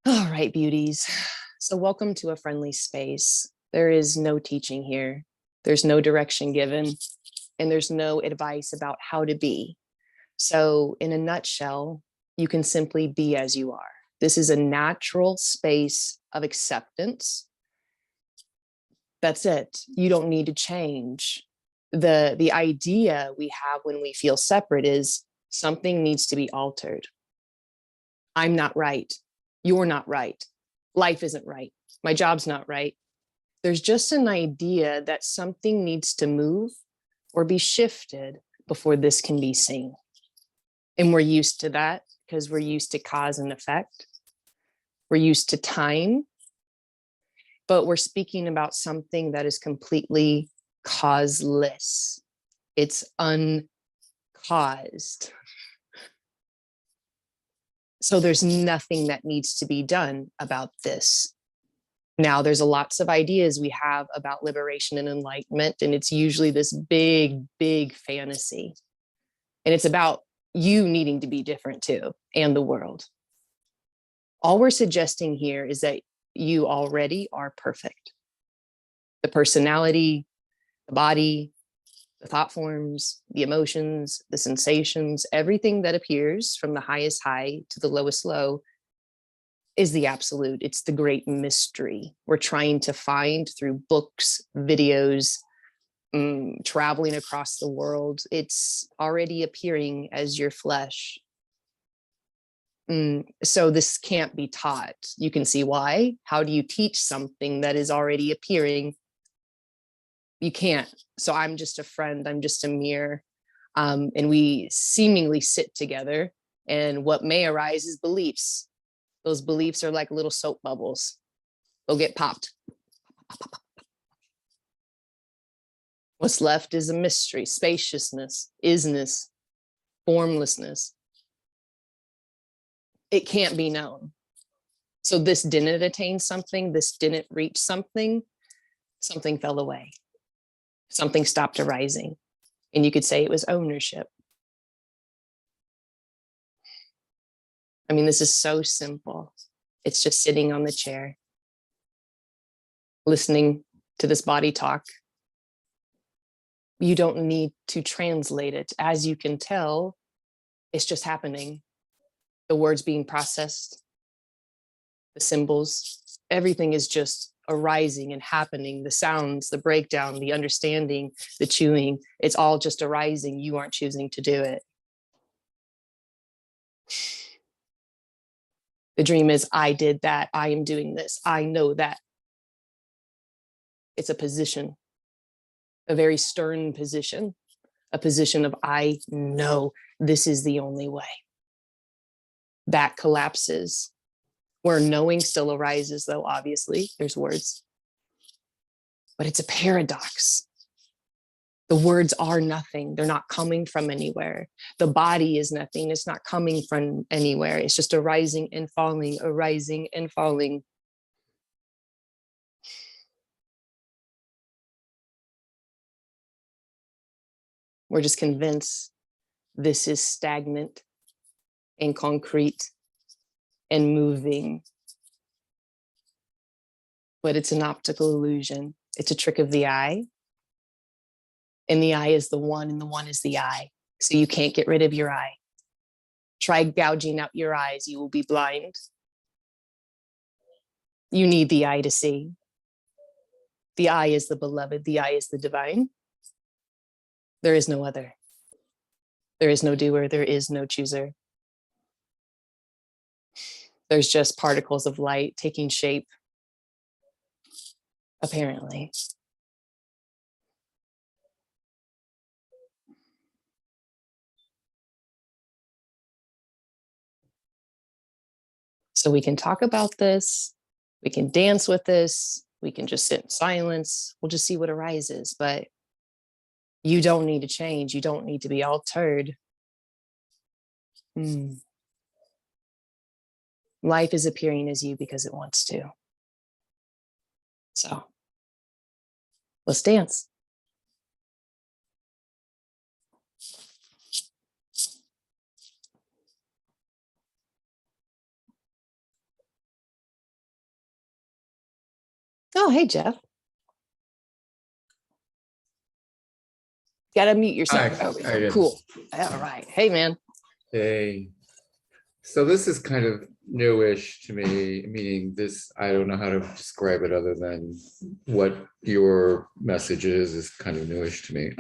All right, beauties. So, welcome to a friendly space. There is no teaching here, there's no direction given, and there's no advice about how to be. So, in a nutshell, you can simply be as you are. This is a natural space of acceptance. That's it. You don't need to change. The idea we have when we feel separate is something needs to be altered. I'm not right. You're not right. Life isn't right. My job's not right. There's just an idea that something needs to move or be shifted before this can be seen. And we're used to that because we're used to cause and effect. We're used to time, but we're speaking about something that is completely causeless. It's uncaused. So there's nothing that needs to be done about this. Now, there's lots of ideas we have about liberation and enlightenment, and it's usually this big, big fantasy. And it's about you needing to be different too, and the world. All we're suggesting here is that you already are perfect. The personality, the body, the thought forms, the emotions, the sensations, everything that appears from the highest high to the lowest low is the absolute. It's the great mystery we're trying to find through books, videos, traveling across the world. It's already appearing as your flesh. So this can't be taught. You can see why. How do you teach something that is already appearing? You can't. So I'm just a friend. I'm just a mirror. And we seemingly sit together. And what may arise is beliefs. Those beliefs are like little soap bubbles. They'll get popped. What's left is a mystery, spaciousness, isness, formlessness. It can't be known. So this didn't attain something, this didn't reach something, something fell away. Something stopped arising. And you could say it was ownership. I mean, this is so simple. It's just sitting on the chair, listening to this body talk. You don't need to translate it. As you can tell, it's just happening. The words being processed, the symbols, everything is just arising and happening. The sounds, the breakdown, the understanding, the chewing, it's all just arising. You aren't choosing to do it. The dream is, I did that. I am doing this. I know that. It's a position, a very stern position, a position of, I know this is the only way. That collapses. Where knowing still arises, though, obviously, there's words. But it's a paradox. The words are nothing. They're not coming from anywhere. The body is nothing. It's not coming from anywhere. It's just arising and falling, arising and falling. We're just convinced this is stagnant and concrete and moving. But it's an optical illusion. It's a trick of the eye. And the eye is the one, and the one is the eye. So you can't get rid of your eye. Try gouging out your eyes, you will be blind. You need the eye to see. The eye is the beloved, the eye is the divine. There is no other. There is no doer, there is no chooser. There's just particles of light taking shape, apparently. So we can talk about this, we can dance with this, we can just sit in silence, we'll just see what arises. But you don't need to change, you don't need to be altered. Life is appearing as you because it wants to. So let's dance. Oh, hey, Jeff. Gotta mute yourself. Hi, Oh, I am. cool. All right. Hey, man. Hey, so this is kind of newish to me, meaning this, I don't know how to describe it other than what your message is kind of newish to me.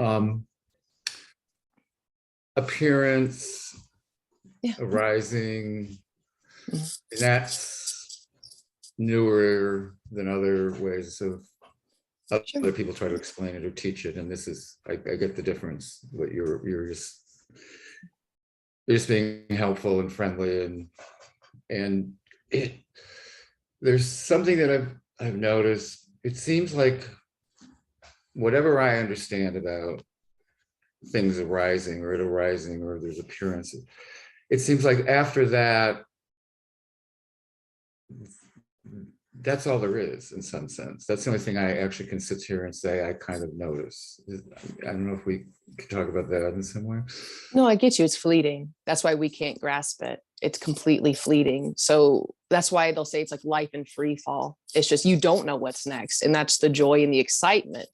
Appearance, Yeah. arising, Mhm. and that's newer than other ways of Sure. other people try to explain it or teach it. And this is, I get the difference, but you're just being helpful and friendly and it there's something that I've noticed. It seems like whatever I understand about things arising or it arising or there's appearances, it seems like after that, that's all there is in some sense. That's the only thing I actually can sit here and say I kind of notice. I don't know if we could talk about that in some way. No, I get you. It's fleeting. That's why we can't grasp it. It's completely fleeting. So that's why they'll say it's like life in free fall. It's just you don't know what's next. And that's the joy and the excitement.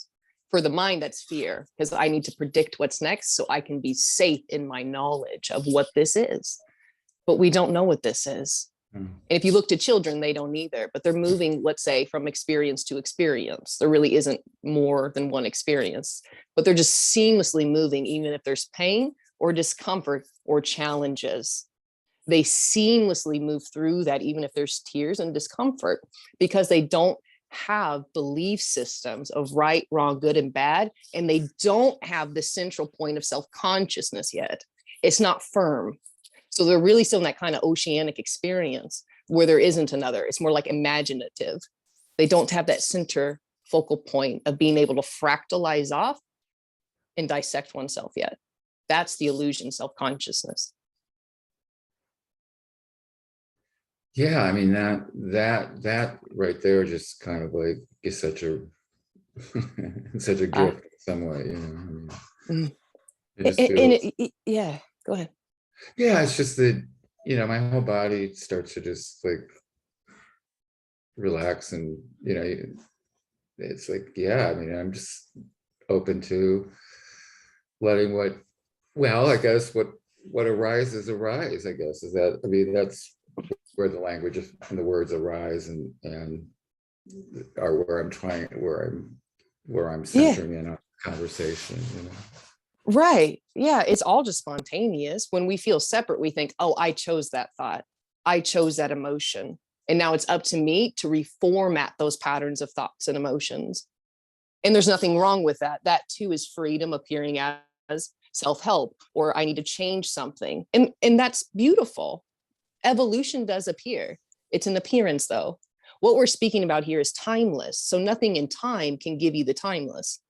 For the mind, that's fear, because I need to predict what's next so I can be safe in my knowledge of what this is. But we don't know what this is. Mm. And if you look to children, they don't either, but they're moving, let's say, from experience to experience. There really isn't more than one experience, but they're just seamlessly moving, even if there's pain or discomfort or challenges. They seamlessly move through that, even if there's tears and discomfort, because they don't have belief systems of right, wrong, good, and bad. And they don't have the central point of self-consciousness yet. It's not firm. So they're really still in that kind of oceanic experience where there isn't another. It's more like imaginative. They don't have that center focal point of being able to fractalize off and dissect oneself yet. That's the illusion, self-consciousness. Yeah, I mean that right there just kind of like is such a such a gift in some way, you know. I mean, Mm. it just feels, Yeah, go ahead. yeah, it's just that, you know, my whole body starts to just like relax and, you know, it's like, yeah, I mean, I'm just open to letting well, I guess what arises arise, I guess, is that, I mean, that's where the language and the words arise and are where I'm Yeah, centering in on conversation, you know. right. Yeah, it's all just spontaneous. When we feel separate, we think, oh, I chose that thought. I chose that emotion. And now it's up to me to reformat those patterns of thoughts and emotions. And there's nothing wrong with that. That too is freedom appearing as self-help, or I need to change something. And that's beautiful. Evolution does appear. It's an appearance though. What we're speaking about here is timeless. So nothing in time can give you the timeless,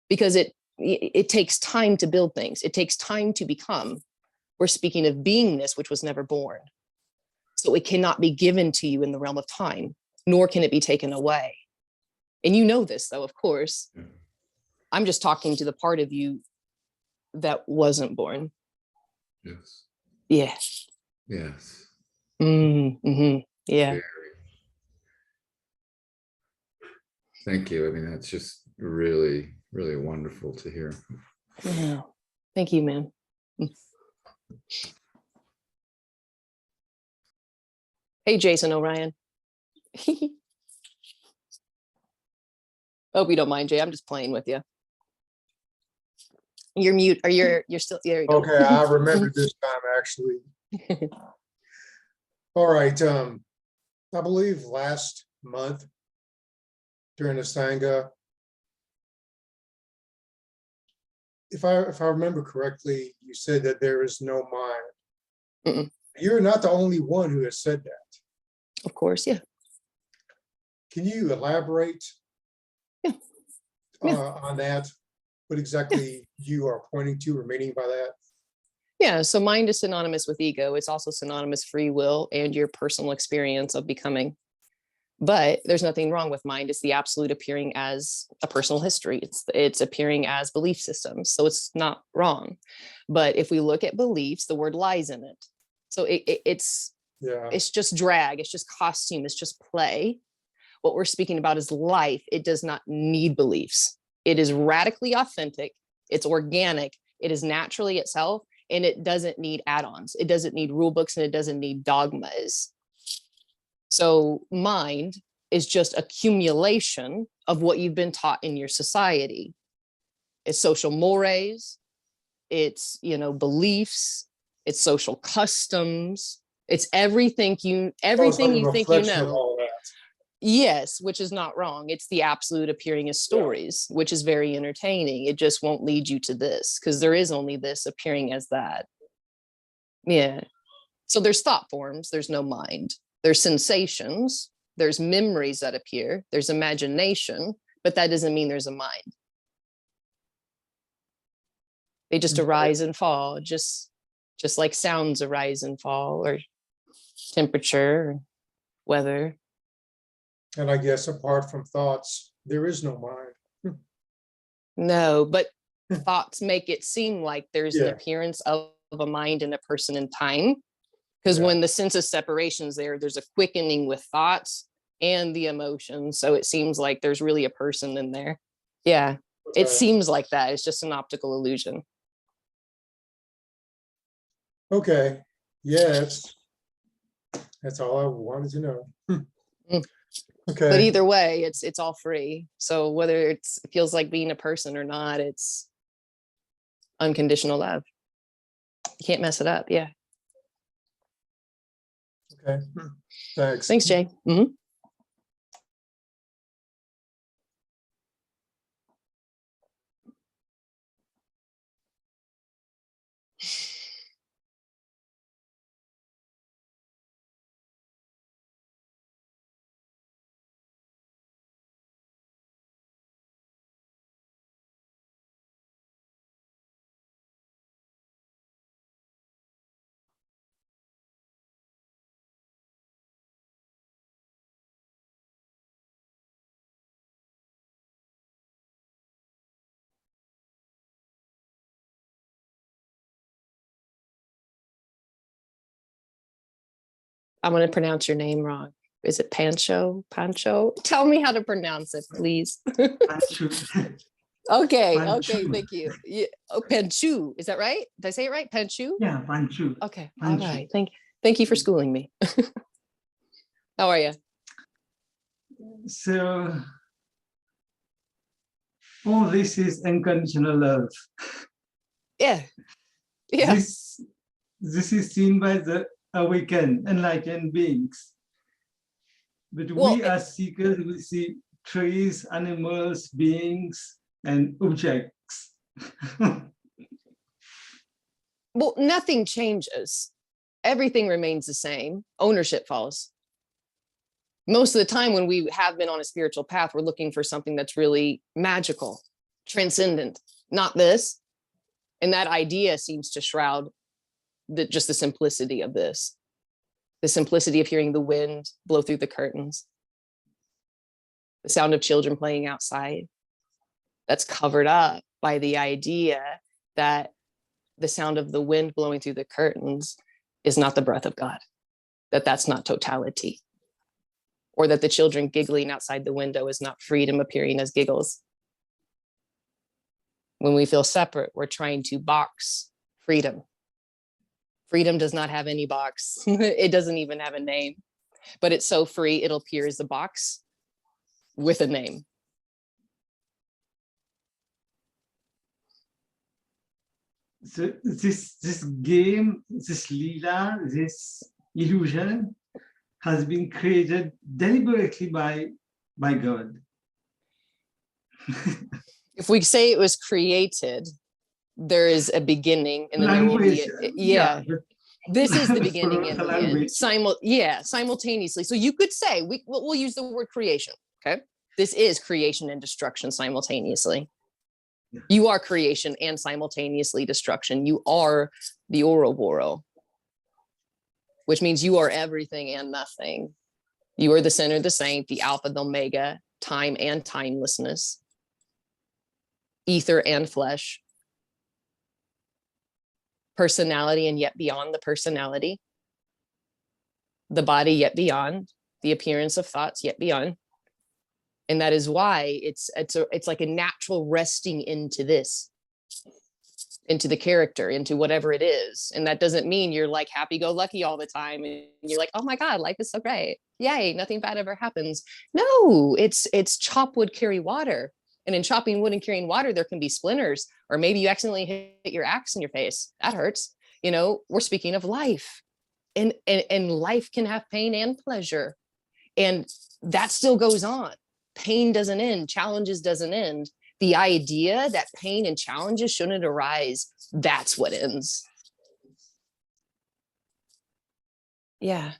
because it takes time to build things. It takes time to become. We're speaking of beingness, which was never born. So it cannot be given to you in the realm of time, nor can it be taken away. And you know this though, of course. Yeah. I'm just talking to the part of you that wasn't born. Yes. Yeah. Yes. Mm-hmm. Yeah. Very. Thank you. I mean, that's just really, really wonderful to hear. Yeah. Thank you, man. Hey, Jason O'Ryan. Hope you don't mind, Jay. I'm just playing with you. You're mute, or you're still, there you go. Okay, I remember this time actually. All right, I believe last month during the Sangha, if I remember correctly, you said that there is no mind. Mm-mm. You're not the only one who has said that. Of course, yeah. Can you elaborate Yeah. Yeah. on that? What exactly you are pointing to or meaning by that? Yeah, so mind is synonymous with ego. It's also synonymous free will and your personal experience of becoming. But there's nothing wrong with mind. It's the absolute appearing as a personal history. It's appearing as belief systems. So it's not wrong. But if we look at beliefs, the word lies in it. So it's Yeah. just drag. It's just costume. It's just play. What we're speaking about is life. It does not need beliefs. It is radically authentic. It's organic. It is naturally itself, and it doesn't need add-ons. It doesn't need rule books, and it doesn't need dogmas. So mind is just accumulation of what you've been taught in your society. It's social mores, it's, beliefs, it's social customs, it's everything you think you Reflection of know. all that. Yes, which is not wrong. It's the absolute appearing as stories, which is very entertaining. It just won't lead you to this, because there is only this appearing as that. Yeah. So there's thought forms, there's no mind. There's sensations, there's memories that appear, there's imagination, but that doesn't mean there's a mind. They just arise and fall, just like sounds arise and fall, or temperature, or weather. And I guess apart from thoughts, there is no mind. No, but thoughts make it seem like there's an Yeah. appearance of a mind and a person in time. Because Yeah. when the sense of separation is there, there's a quickening with thoughts and the emotions. So it seems like there's really a person in there. Yeah, it Okay. seems like that. It's just an optical illusion. Okay, yeah, that's all I wanted to know. Mm. Okay. But either way, it's all free. So whether it feels like being a person or not, it's unconditional love. You can't mess it up. Yeah. Okay, thanks. Thanks, Jay. Mhm. I'm going to pronounce your name wrong. Is it Pancho? Pancho? Tell me how to pronounce it, please. Panchu. Okay. Panchu. Thank you. Yeah. Oh, Panchu. Is that right? Did I say it right? Panchu? Yeah, Panchu. Okay. All Panchu. right. Thank you for schooling me. How are you? So, all this is unconditional love. Yeah. Yeah. This is seen by the awakened, enlightened beings. But Well, we as seekers, we see trees, animals, beings, and objects. Well, nothing changes. Everything remains the same. Ownership falls. Most of the time when we have been on a spiritual path, we're looking for something that's really magical, transcendent, not this. And that idea seems to shroud just the simplicity of this, the simplicity of hearing the wind blow through the curtains, the sound of children playing outside. That's covered up by the idea that the sound of the wind blowing through the curtains is not the breath of God, that's not totality, or that the children giggling outside the window is not freedom appearing as giggles. When we feel separate, we're trying to box freedom. Freedom does not have any box. It doesn't even have a name, but it's so free, it'll appear as a box with a name. So this game, this Leela, this illusion has been created deliberately by God. If we say it was created, there is a beginning and then there will be this is the beginning and the end. Simultaneously. So you could say, we'll use the word creation, okay? This is creation and destruction simultaneously. Yeah. You are creation and simultaneously destruction. You are the Ouroboros, which means you are everything and nothing. You are the center, the saint, the alpha, the omega, time and timelessness, ether and flesh, personality and yet beyond the personality, the body yet beyond, the appearance of thoughts yet beyond, And that is why it's like a natural resting into this, into the character, into whatever it is. And that doesn't mean you're like happy-go-lucky all the time and you're like, oh my God, life is so great. Yay, nothing bad ever happens. No, it's chop wood, carry water. And in chopping wood and carrying water, there can be splinters, or maybe you accidentally hit your axe in your face. That hurts. You know, we're speaking of life. And life can have pain and pleasure. And that still goes on. Pain doesn't end, challenges doesn't end. The idea that pain and challenges shouldn't arise, that's what ends. Yeah.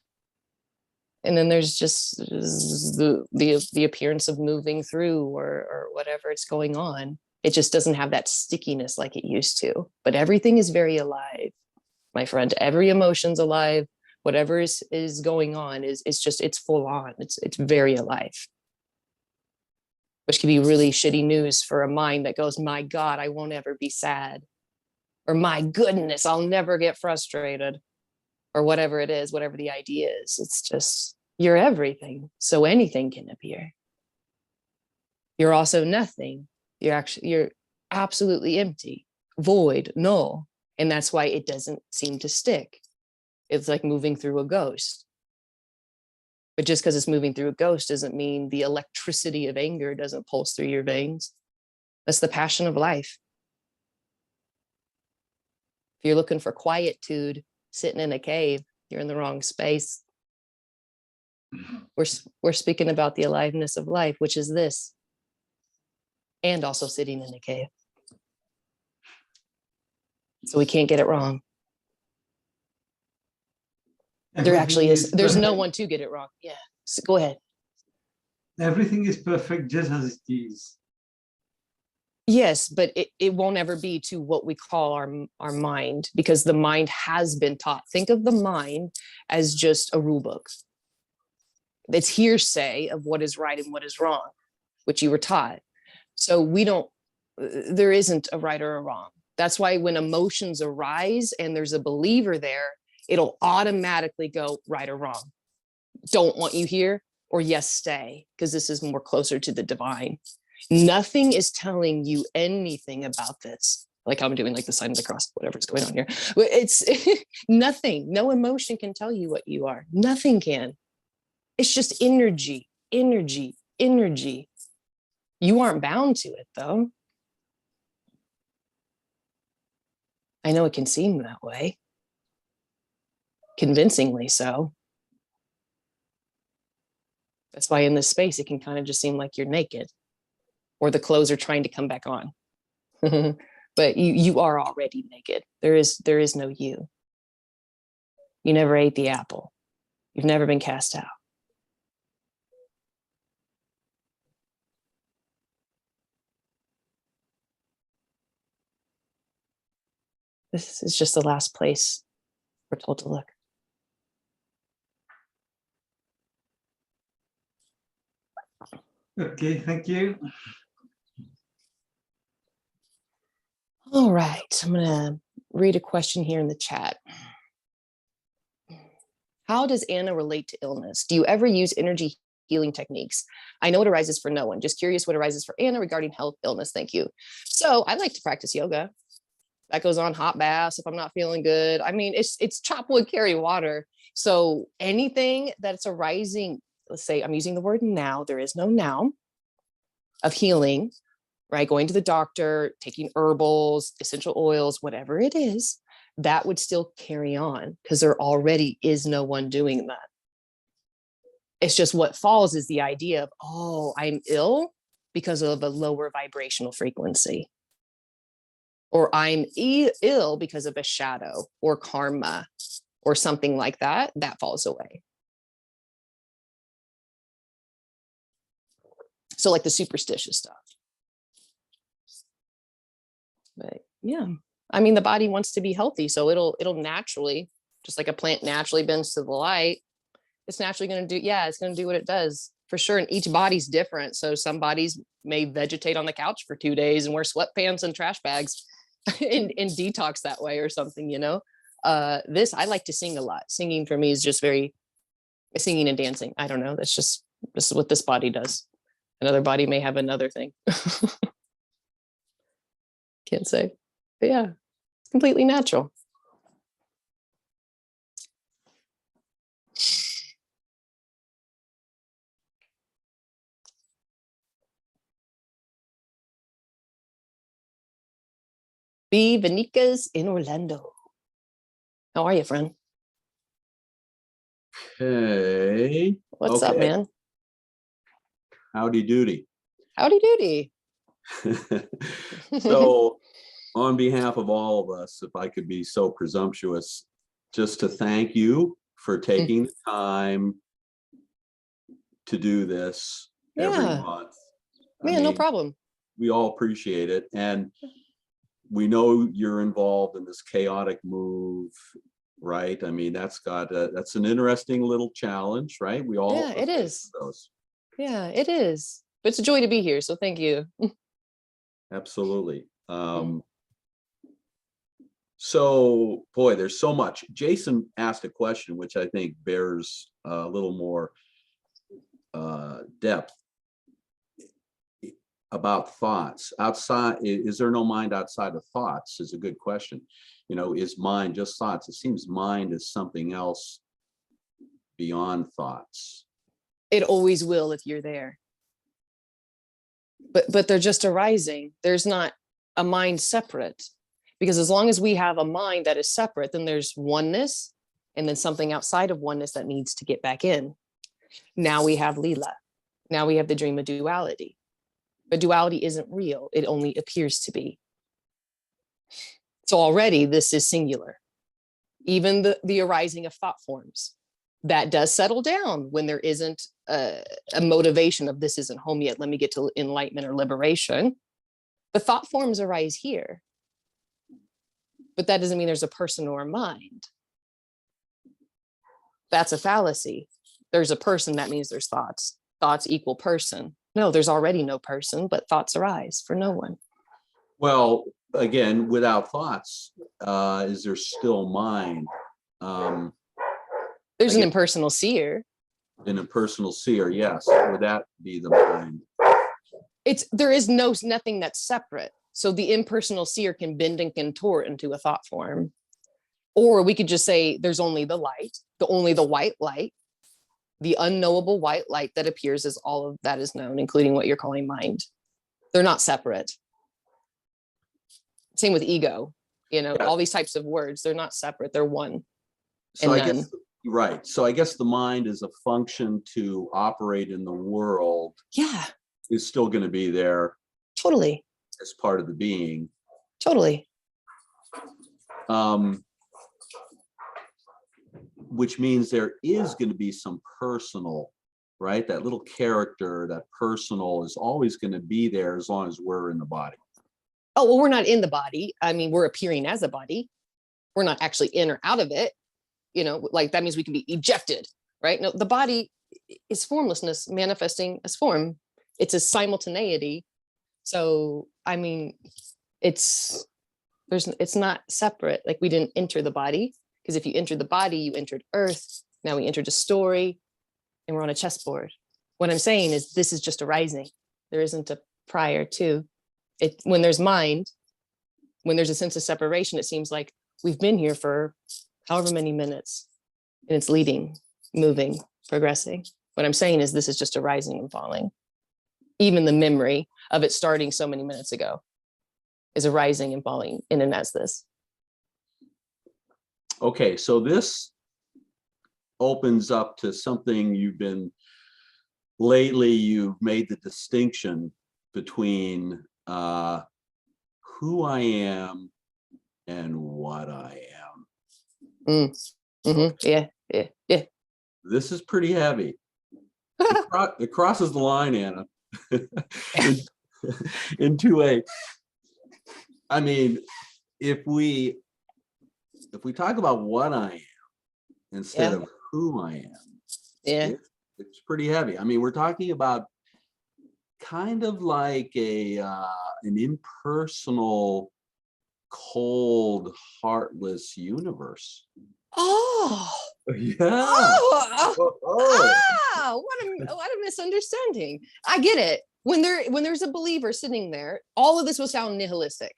And then there's just the appearance of moving through or whatever it's going on. It just doesn't have that stickiness like it used to. But everything is very alive, my friend. Every emotion's alive. Whatever is going on is just, it's full on. It's very alive. Which can be really shitty news for a mind that goes, my God, I won't ever be sad. Or my goodness, I'll never get frustrated. Or whatever it is, whatever the idea is. It's just, you're everything. So anything can appear. You're also nothing. You're absolutely empty, void, null. And that's why it doesn't seem to stick. It's like moving through a ghost. But just because it's moving through a ghost doesn't mean the electricity of anger doesn't pulse through your veins. That's the passion of life. If you're looking for quietude, sitting in a cave, you're in the wrong space. We're speaking about the aliveness of life, which is this, and also sitting in a cave. So we can't get it wrong. There actually is. There's no one to get it wrong. Yeah. So go ahead. Everything is perfect just as it is. Yes, but it won't ever be to what we call our mind, because the mind has been taught. Think of the mind as just a rule book. It's hearsay of what is right and what is wrong, which you were taught. So there isn't a right or a wrong. That's why when emotions arise and there's a believer there, it'll automatically go right or wrong. Don't want you here, or yes, stay, because this is more closer to the divine. Nothing is telling you anything about this. Like I'm doing like the sign of the cross, whatever's going on here. It's nothing. No emotion can tell you what you are. Nothing can. It's just energy, energy, energy. You aren't bound to it though. I know it can seem that way. Convincingly so. That's why in this space, it can kind of just seem like you're naked or the clothes are trying to come back on. But you are already naked. There is no you. You never ate the apple. You've never been cast out. This is just the last place we're told to look. Okay, thank you. All right, I'm gonna read a question here in the chat. How does Anna relate to illness? Do you ever use energy healing techniques? I know it arises for no one. Just curious what arises for Anna regarding health, illness. Thank you. So I like to practice yoga. That goes on hot baths if I'm not feeling good. I mean, it's chop wood, carry water. So anything that's arising, let's say I'm using the word now, there is no now, of healing, right? Going to the doctor, taking herbals, essential oils, whatever it is, that would still carry on because there already is no one doing that. It's just what falls is the idea of, oh, I'm ill because of a lower vibrational frequency. Or I'm ill because of a shadow or karma or something like that, that falls away. So like the superstitious stuff. But yeah, I mean, the body wants to be healthy. So it'll naturally, just like a plant naturally bends to the light, it's naturally going to do, yeah, it's going to do what it does for sure. And each body's different. So some bodies may vegetate on the couch for 2 days and wear sweatpants and trash bags and detox that way or something, you know. I like to sing a lot. Singing for me is just very, singing and dancing. I don't know. This is what this body does. Another body may have another thing. Can't say. But yeah, it's completely natural. B. Vanikas in Orlando. How are you, friend? Okay. What's up, man? Howdy doody. Howdy doody. So, on behalf of all of us, if I could be so presumptuous, just to thank you for taking the time to do this every Yeah. month. Man, no problem. We all appreciate it. And we know you're involved in this chaotic move, right? I mean, that's an interesting little challenge, right? We all Yeah, it is. those. Yeah, it is. But it's a joy to be here. So thank you. Absolutely. So, boy, there's so much. Jason asked a question which I think bears a little more depth about thoughts. Outside, is there no mind outside of thoughts? Is a good question. You know, is mind just thoughts? It seems mind is something else beyond thoughts. It always will if you're there. But they're just arising. There's not a mind separate. Because as long as we have a mind that is separate, then there's oneness and then something outside of oneness that needs to get back in. Now we have Leela. Now we have the dream of duality. But duality isn't real. It only appears to be. So already this is singular. Even the arising of thought forms. That does settle down when there isn't a motivation of this isn't home yet. Let me get to enlightenment or liberation. The thought forms arise here. But that doesn't mean there's a person or a mind. That's a fallacy. There's a person, that means there's thoughts. Thoughts equal person. No, there's already no person, but thoughts arise for no one. Well, again, without thoughts, is there still mind? There's an impersonal seer. An impersonal seer, yes. Would that be the mind? There is nothing that's separate. So the impersonal seer can bend and contort into a thought form. Or we could just say there's only the light, only the white light, the unknowable white light that appears as all of that is known, including what you're calling mind. They're not separate. Same with ego, all these types of words, they're not separate, they're one. So I guess, right. So I guess the mind is a function to operate in the world. Yeah. Is still going to be there. Totally. As part of the being. Totally. Which means there is going to be some personal, right? That little character, that personal is always going to be there as long as we're in the body. Oh, well, we're not in the body. I mean, we're appearing as a body. We're not actually in or out of it. Like that means we can be ejected, right? No, the body is formlessness manifesting as form. It's a simultaneity. So, I mean, it's not separate. Like we didn't enter the body, because if you entered the body, you entered Earth. Now we entered a story and we're on a chessboard. What I'm saying is this is just arising. There isn't a prior to it. When there's mind, when there's a sense of separation, it seems like we've been here for however many minutes and it's leading, moving, progressing. What I'm saying is this is just arising and falling. Even the memory of it starting so many minutes ago is arising and falling in and as this. Okay, so this opens up to something you've made the distinction between who I am and what I am. Yeah. This is pretty heavy. It crosses the line, Anna. in 2A. I mean, if we talk about what I am instead of who I am, it's pretty heavy. I mean, we're talking about kind of like an impersonal, cold, heartless universe. Oh. Yeah. What a misunderstanding. I get it. When there's a believer sitting there, all of this will sound nihilistic.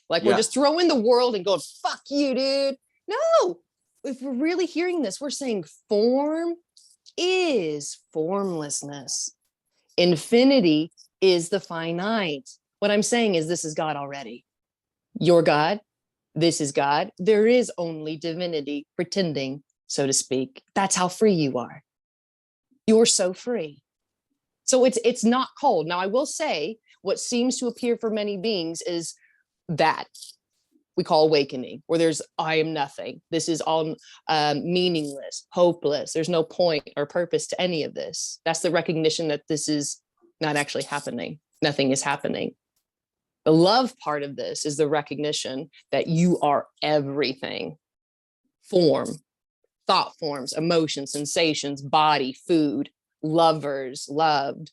Like we're Yeah. just throwing the world and going, fuck you, dude. No, if we're really hearing this, we're saying form is formlessness. Infinity is the finite. What I'm saying is this is God already. You're God. This is God. There is only divinity pretending, so to speak. That's how free you are. You're so free. So it's not cold. Now, I will say what seems to appear for many beings is that we call awakening, where there's, I am nothing. This is all meaningless, hopeless. There's no point or purpose to any of this. That's the recognition that this is not actually happening. Nothing is happening. The love part of this is the recognition that you are everything. Form, thought forms, emotions, sensations, body, food, lovers, loved,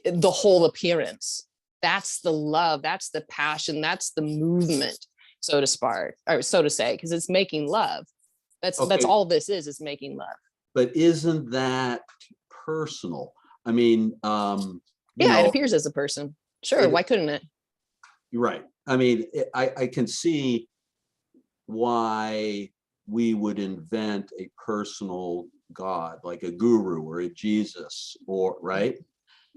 the whole appearance. That's the love, that's the passion, that's the movement, so to spark, or so to say, because it's making love. That's all this is making love. But isn't that personal? I mean, it appears as a person. Sure, why couldn't it? Right. I mean, I can see why we would invent a personal God, like a guru or a Jesus, or right?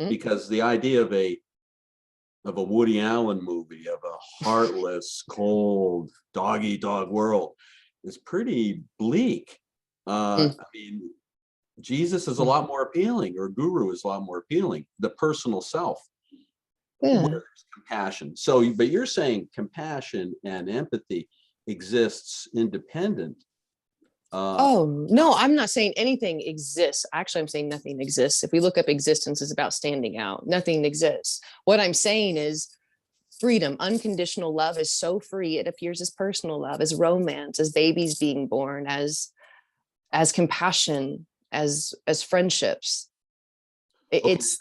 Mm-hmm. Because the idea of a Woody Allen movie, of a heartless, cold, dog-eat-dog world is pretty bleak. I mean, Jesus is a lot more appealing, or guru is a lot more appealing, the personal self. Yeah. Where there's compassion. So, but you're saying compassion and empathy exists independent. Oh, no, I'm not saying anything exists. Actually, I'm saying nothing exists. If we look up existence, is about standing out. Nothing exists. What I'm saying is freedom, unconditional love is so free. It appears as personal love, as romance, as babies being born, as compassion, as friendships.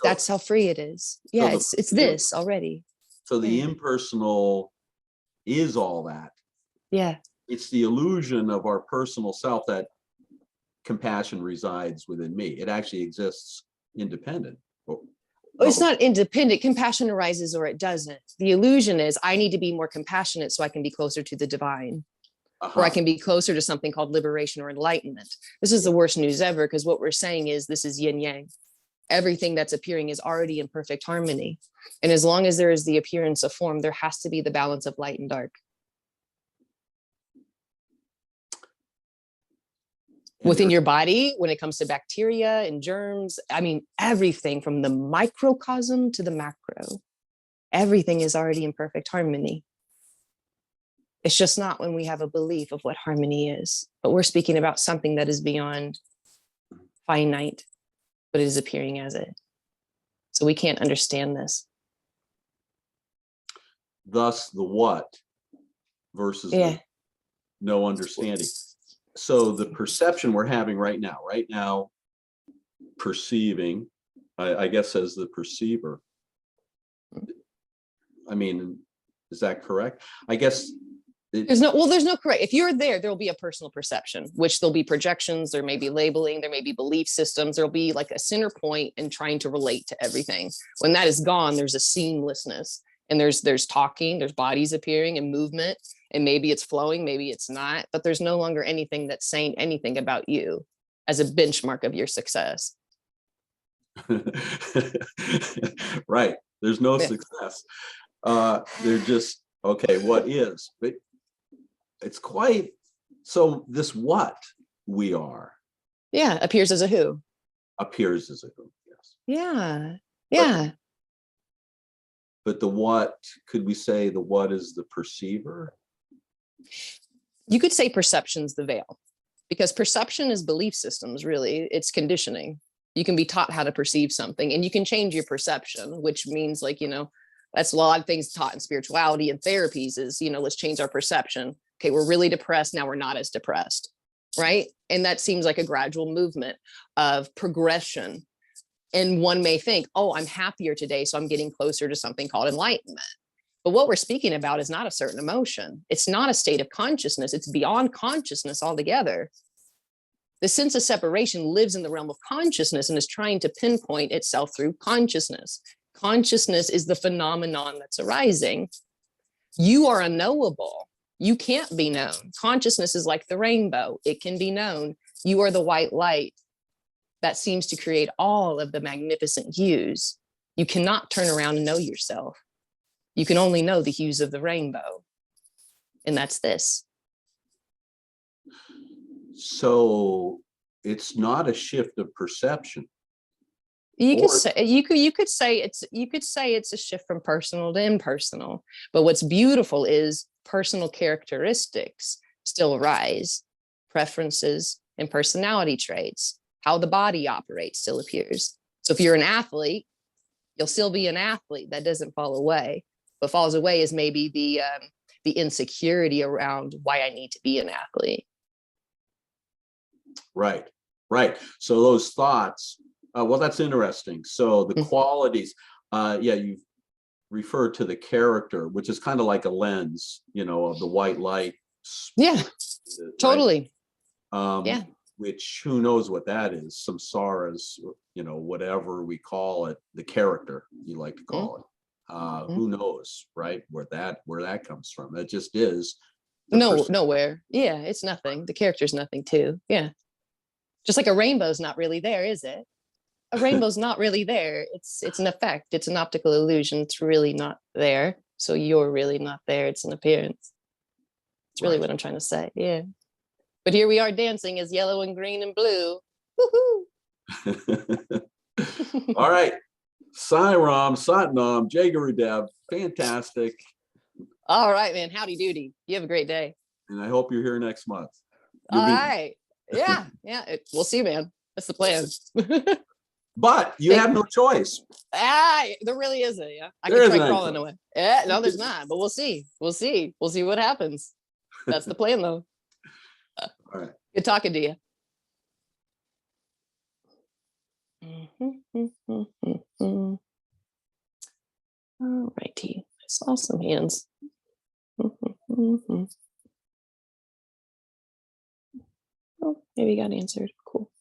That's how free it is. Yeah, so it's this already. So the impersonal is all that. Yeah. It's the illusion of our personal self that compassion resides within me. It actually exists independent. It's not independent. Compassion arises or it doesn't. The illusion is I need to be more compassionate so I can be closer to the divine. Or I can be closer to something called liberation or enlightenment. This is the worst news ever, because what we're saying is this is yin yang. Everything that's appearing is already in perfect harmony. And as long as there is the appearance of form, there has to be the balance of light and dark. Within your body, when it comes to bacteria and germs, I mean, everything from the microcosm to the macro, everything is already in perfect harmony. It's just not when we have a belief of what harmony is, but we're speaking about something that is beyond finite, but it is appearing as it. So we can't understand this. Thus the what versus the no understanding. So the perception we're having right now, perceiving, I guess as the perceiver. I mean, is that correct? I guess there's no correct. If you're there will be a personal perception, which there'll be projections, there may be labeling, there may be belief systems, there'll be like a center point and trying to relate to everything. When that is gone, there's a seamlessness, and there's talking, there's bodies appearing and movement, and maybe it's flowing, maybe it's not, but there's no longer anything that's saying anything about you as a benchmark of your success. Right. There's no success. They're just, okay, what is? But it's quite, so this what we are. Yeah, appears as a who. Appears as a who, yes. Yeah, yeah. But the what, could we say the what is the perceiver? You could say perception's the veil, because perception is belief systems, really. It's conditioning. You can be taught how to perceive something, and you can change your perception, which means that's a lot of things taught in spirituality and therapies is, let's change our perception. Okay, we're really depressed. Now we're not as depressed, right? And that seems like a gradual movement of progression. And one may think, oh, I'm happier today, so I'm getting closer to something called enlightenment. But what we're speaking about is not a certain emotion. It's not a state of consciousness. It's beyond consciousness altogether. The sense of separation lives in the realm of consciousness and is trying to pinpoint itself through consciousness. Consciousness is the phenomenon that's arising. You are unknowable. You can't be known. Consciousness is like the rainbow. It can be known. You are the white light that seems to create all of the magnificent hues. You cannot turn around and know yourself. You can only know the hues of the rainbow. And that's this. So it's not a shift of perception. You could Or- say you could say it's a shift from personal to impersonal. But what's beautiful is personal characteristics still arise, preferences and personality traits. How the body operates still appears. So if you're an athlete, you'll still be an athlete. That doesn't fall away. What falls away is maybe the insecurity around why I need to be an athlete. Right, right. So those thoughts, well, that's interesting. So the qualities, yeah, you refer to the character, which is kind of like a lens, you know, of the white light. Yeah, right? totally. Yeah. Which, who knows what that is? Samsara's, you know, whatever we call it, the character you like to call it. Who knows, right? Where that comes from. It just is. Nowhere. Yeah, it's nothing. The character's nothing too. Yeah. Just like a rainbow's not really there, is it? A rainbow's not really there. It's an effect. It's an optical illusion. It's really not there. So you're really not there. It's an appearance. It's really what I'm trying to say. Yeah. But here we are dancing as yellow and green and blue. Woohoo! All right. Sairam, Satnam, Jai Gurudev, fantastic. All right, man. Howdy doody. You have a great day. And I hope you're here next month. All right. Yeah. Yeah. We'll see, man. That's the plan. But you have no choice. There really isn't. Yeah. I There can try isn't crawling any away. Yeah, no, there's not. But we'll see. We'll see. We'll see what happens. That's the plan, though. All right. Good talking to you. All righty. I saw some hands. Oh, maybe got answered. Cool.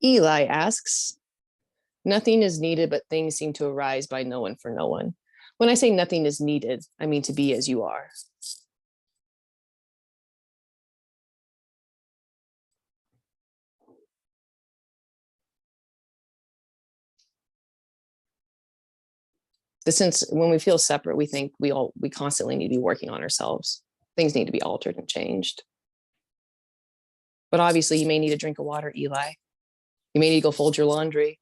Eli asks, nothing is needed, but things seem to arise by no one for no one. When I say nothing is needed, I mean to be as you are. The sense when we feel separate, we think we constantly need to be working on ourselves. Things need to be altered and changed. But obviously you may need a drink of water, Eli. You may need to go fold your laundry.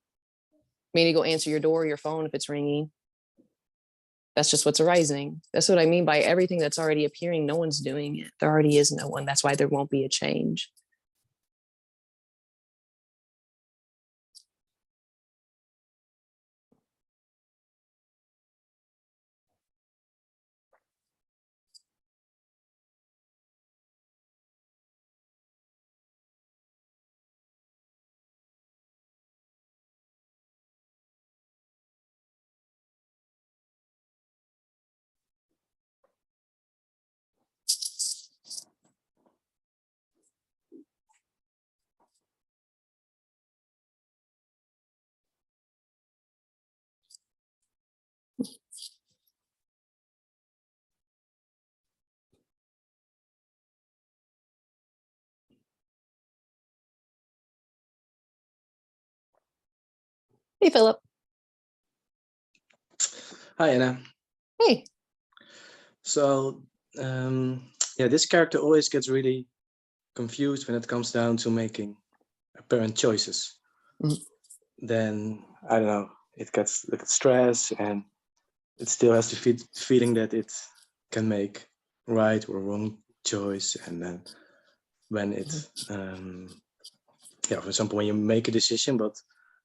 You may need to go answer your door or your phone if it's ringing. That's just what's arising. That's what I mean by everything that's already appearing. No one's doing it. There already is no one. That's why there won't be a change. Hey, Philip. Hi, Anna. Hey. So, yeah, this character always gets really confused when it comes down to making apparent choices. Then, I don't know, it gets stressed and it still has the feeling that it can make right or wrong choice. And then when it, yeah, for example, when you make a decision, but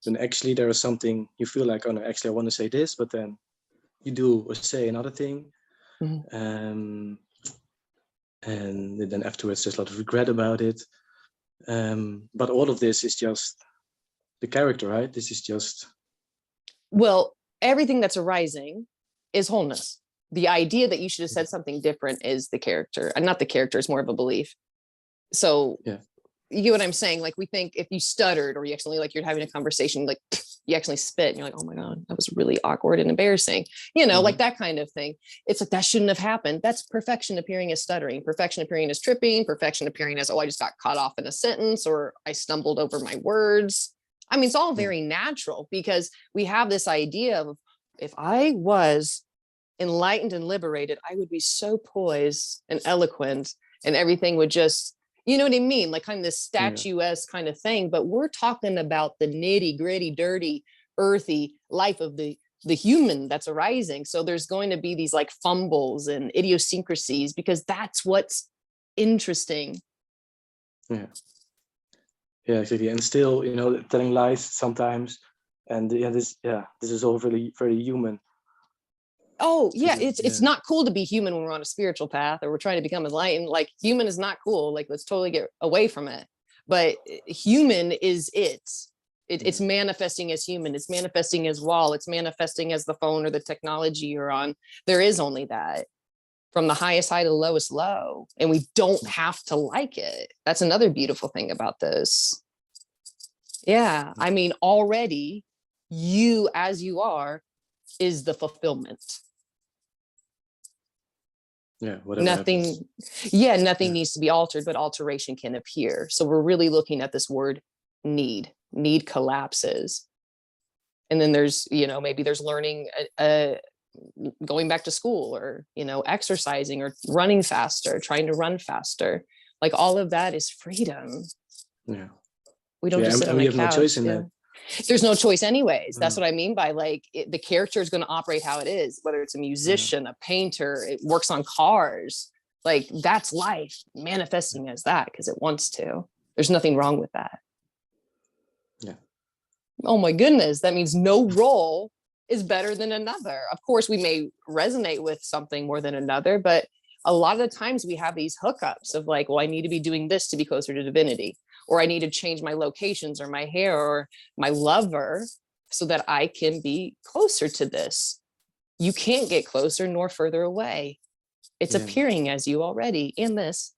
then actually there is something you feel like, oh no, actually I want to say this, but then you do or say another thing. And then afterwards there's a lot of regret about it. But all of this is just the character, right? This is just Well, everything that's arising is wholeness. The idea that you should have said something different is the character, and not the character, it's more of a belief. So yeah, you get what I'm saying? Like, we think if you stuttered or you accidentally, like, you're having a conversation, like you actually spit and you're like, oh my God, that was really awkward and embarrassing, like that kind of thing. It's like, that shouldn't have happened. That's perfection appearing as stuttering, perfection appearing as tripping, perfection appearing as, oh, I just got caught off in a sentence, or I stumbled over my words. I mean, it's all very natural, because we have this idea of, if I was enlightened and liberated, I would be so poised and eloquent, and everything would just, you know what I mean? Like, kind of this statuesque kind of thing. But we're talking about the nitty gritty, dirty, earthy life of the human that's arising. So there's going to be these like fumbles and idiosyncrasies, because that's what's interesting. yeah, exactly. And still, telling lies sometimes, and this is all really very human. Oh yeah, it's not cool to be human when we're on a spiritual path or we're trying to become enlightened. Like, human is not cool. Like, let's totally get away from it. But human is it's manifesting as human. It's manifesting as wall. It's manifesting as the phone or the technology you're on. There is only that, from the highest high to the lowest low, and we don't have to like it. That's another beautiful thing about this. Yeah, I mean, already you as you are is the fulfillment. Yeah, whatever Nothing happens. Nothing needs to be altered, but alteration can appear. So we're really looking at this word need collapses. And then there's, maybe there's learning, going back to school, or, exercising, or running faster, trying to run faster. Like, all of that is freedom. Yeah. We don't just sit on we a have couch. no choice in that. There's no choice anyways. That's what I mean by, like, the character is going to operate how it is, whether it's a musician, a painter, it works on cars. Like, that's life manifesting as that, because it wants to. There's nothing wrong with that. Yeah. Oh my goodness. That means no role is better than another. Of course, we may resonate with something more than another, but a lot of the times we have these hookups of like, well, I need to be doing this to be closer to divinity, or I need to change my locations or my hair or my lover so that I can be closer to this. You can't get closer nor further away. It's appearing as you already in this.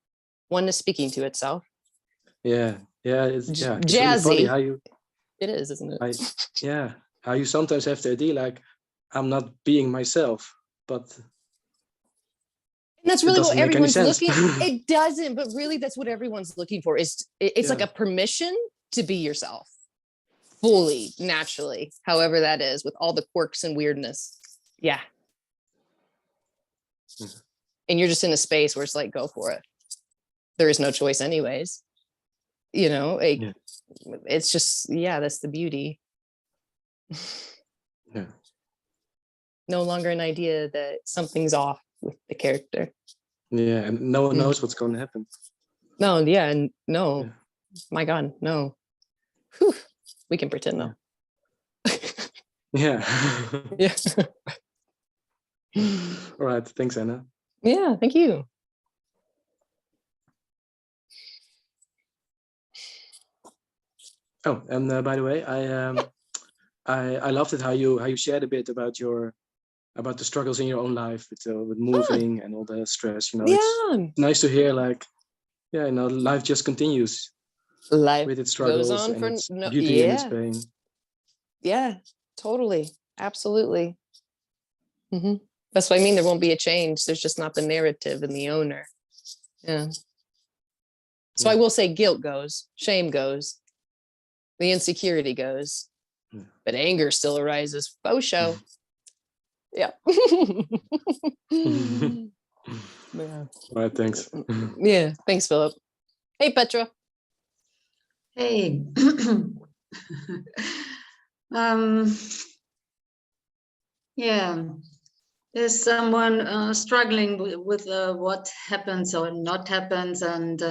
One is speaking to itself. Yeah. It's Jazzy. really funny how you. It is, isn't it? How you sometimes have the idea like, I'm not being myself, but. And that's really what everyone's looking. It doesn't, but really that's what everyone's looking for. It's like a permission to be yourself fully, naturally, however that is, with all the quirks and weirdness. Yeah. And you're just in a space where it's like, go for it. There is no choice anyways. It's just, that's the beauty. No longer an idea that something's off with the character. Yeah, and no one knows what's going to happen. No, no. My God, no. Whew. We can pretend though. Yeah. Yeah. All right. Thanks, Anna. Yeah, thank you. Oh, and by the way, I loved it how you shared a bit about the struggles in your own life with moving and all the stress. It's nice to hear. Like, life just continues. Life with its struggles goes on and for its beauty and its pain. Yeah, totally, absolutely. That's what I mean. There won't be a change. There's just not the narrative and the owner. Yeah. So I will say, guilt goes, shame goes, the insecurity goes, but anger still arises. Faux show. Yeah. All right, thanks. Yeah, thanks, Philip. Hey, Petra. Hey. Yeah, there's someone struggling with what happens or not happens, and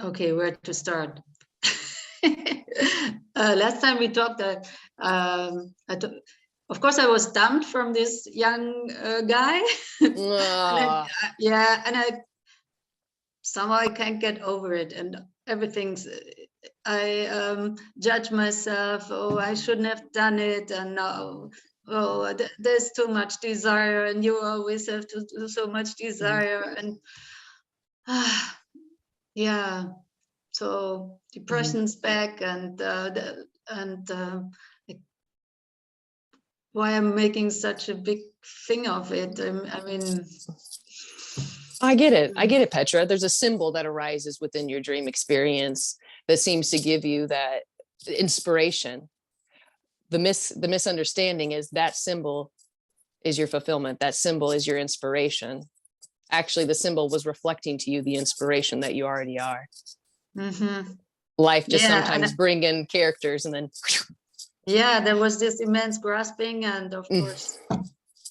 okay, where to start? Last time we talked, of course, I was dumped from this young guy. And I somehow I can't get over it, and everything's. I judge myself. Oh, I shouldn't have done it, and no. Oh, there's too much desire, and you always have to do so much desire, and yeah. So depression's back, and like, why I'm making such a big thing of it. I mean, I get it, Petra. There's a symbol that arises within your dream experience that seems to give you that inspiration. The misunderstanding is that symbol is your fulfillment. That symbol is your inspiration. Actually, the symbol was reflecting to you the inspiration that you already are. mm-hmm. Life just Yeah, sometimes bring in characters and then Yeah, there was this immense grasping, and of course,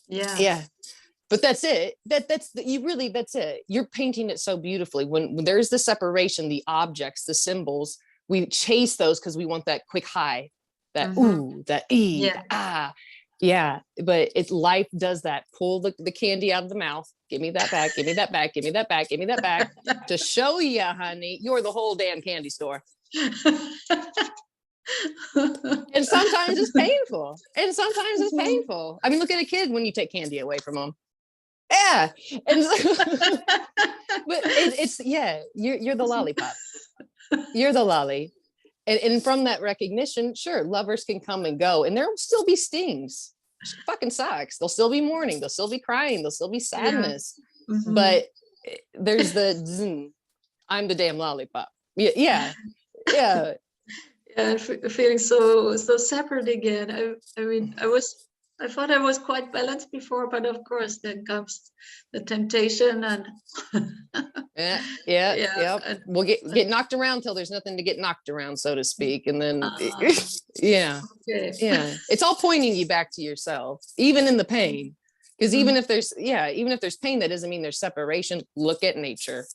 yeah. But that's it. That's it. You're painting it so beautifully. When there's the separation, the objects, the symbols, we chase those because we want that quick high, that ooh, that Yeah. the ah. Yeah, but life does that. Pull the candy out of the mouth. Give me that back. Give me that back. Give me that back. Give me that back. To show you, honey, you're the whole damn candy store. And sometimes it's painful. I mean, look at a kid when you take candy away from them. Yeah. And so, but it's you're the lollipop. You're the lolly. And from that recognition, sure, lovers can come and go, and there'll still be stings. Fucking sucks. There'll still be mourning. There'll still be crying. There'll still be sadness. Mhm. But there's the I'm the damn lollipop. Yeah. Yeah, feeling so separate again. I mean, I thought I was quite balanced before, but of course then comes the temptation, and yeah. and- We'll get knocked around till there's nothing to get knocked around, so to speak. And then yeah. okay. It's all pointing you back to yourself, even in the pain. Because even if there's pain, that doesn't mean there's separation. Look at nature.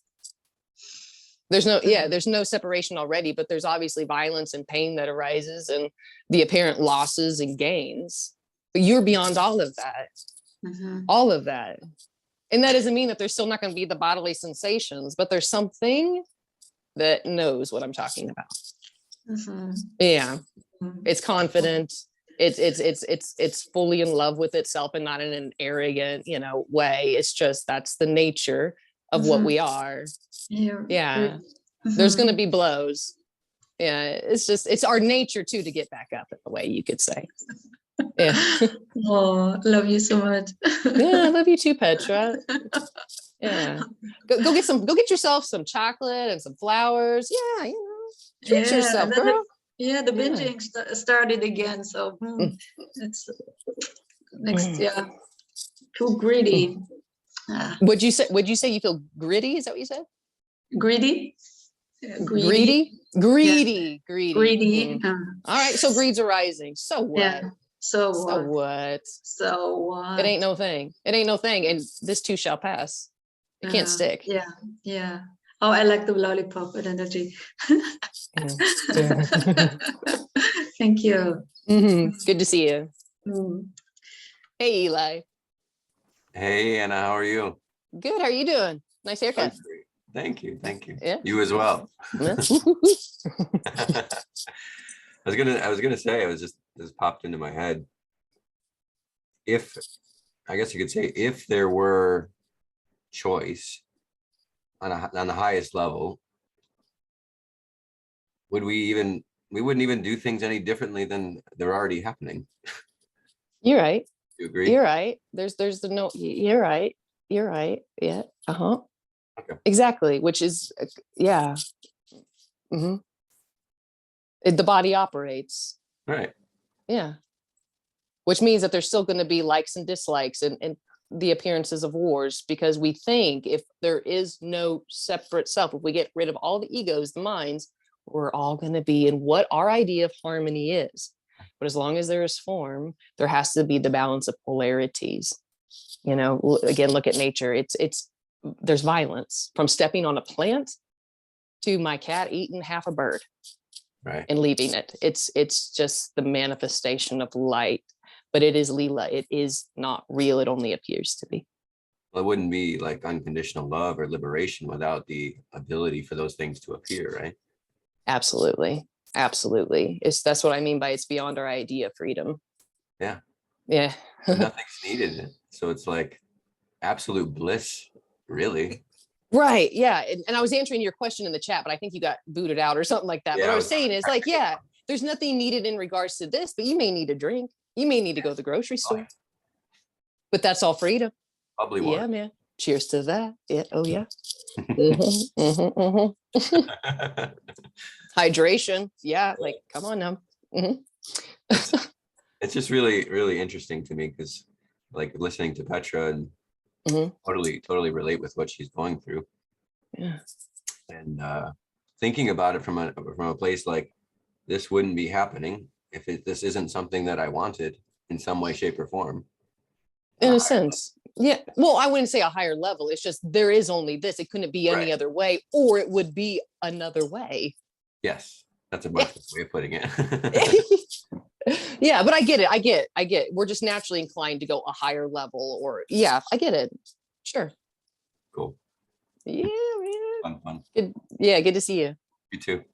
There's no separation already, but there's obviously violence and pain that arises, and the apparent losses and gains. But you're beyond all of that. Mhm. All of that. And that doesn't mean that there's still not going to be the bodily sensations, but there's something that knows what I'm talking about. Mhm. Yeah. Mhm. It's confident. It's fully in love with itself, and not in an arrogant, way. It's just, that's the nature of what we are. Yeah. There's going to be blows. Yeah. It's our nature too, to get back up, in a way you could say. Yeah. Oh, love you so much. Yeah, I love you too, Petra. Yeah. Go get yourself some chocolate and some flowers. Yeah, treat yourself, and then girl. the binging started again. So it's next, too greedy. Would you say you feel gritty? Is that what you said? Greedy? Greedy? Greedy. Greedy. All right. So greed's arising. So what? Yeah. So So what? what? So what? It ain't no thing. And this too shall pass. It can't stick. Yeah. Oh, I like the lollipop energy. Yeah. Thank you. Good to see you. Mm. Hey, Eli. Hey, Anna, how are you? Good. How are you doing? Nice I'm haircut. great. Thank you. Yeah. You as well. Yeah. I was gonna say, this popped into my head. I guess you could say, if there were choice on the highest level, we wouldn't even do things any differently than they're already happening. You're right. You agree? You're right. There's the no. You're right. Yeah. Okay. Exactly. Which is yeah. The body operates. Right. Yeah. Which means that there's still going to be likes and dislikes and the appearances of wars, because we think if there is no separate self, if we get rid of all the egos, the minds, we're all going to be in what our idea of harmony is. But as long as there is form, there has to be the balance of polarities. Again, look at nature. There's violence, from stepping on a plant to my cat eating half a bird. Right. And leaving it. It's just the manifestation of light, but it is Leela. It is not real. It only appears to be. Well, it wouldn't be like unconditional love or liberation without the ability for those things to appear, right? Absolutely. Absolutely. That's what I mean by it's beyond our idea of freedom. Yeah. Yeah. But nothing's needed. So it's like absolute bliss, really. Right. Yeah. And I was answering your question in the chat, but I think you got booted out or something like that. But Yeah, what I I was was- saying is like, yeah, there's nothing needed in regards to this, but you may need a drink. You may need to go to the grocery Oh, store. But that's all freedom. Bubbly Yeah, water. man. Cheers to that. Yeah. Oh, yeah. Mhm, mhm, mhm. Hydration. Yeah. Like, come on now. Mhm. It's just really, really interesting to me because like listening to Petra and Mhm. totally relate with what she's going through. Yeah. And thinking about it from a place like this wouldn't be happening if this isn't something that I wanted in some way, shape, or form. In a sense. Yeah. Well, I wouldn't say a higher level. It's just there is only this. It couldn't be any Right. other way, or it would be another way. Yes, that's a much better way of putting it. Yeah, but I get it. I get. We're just naturally inclined to go a higher level, or yeah, I get it. Sure. Cool. Yeah, man. Fun. Good. Yeah, good to see you. You too.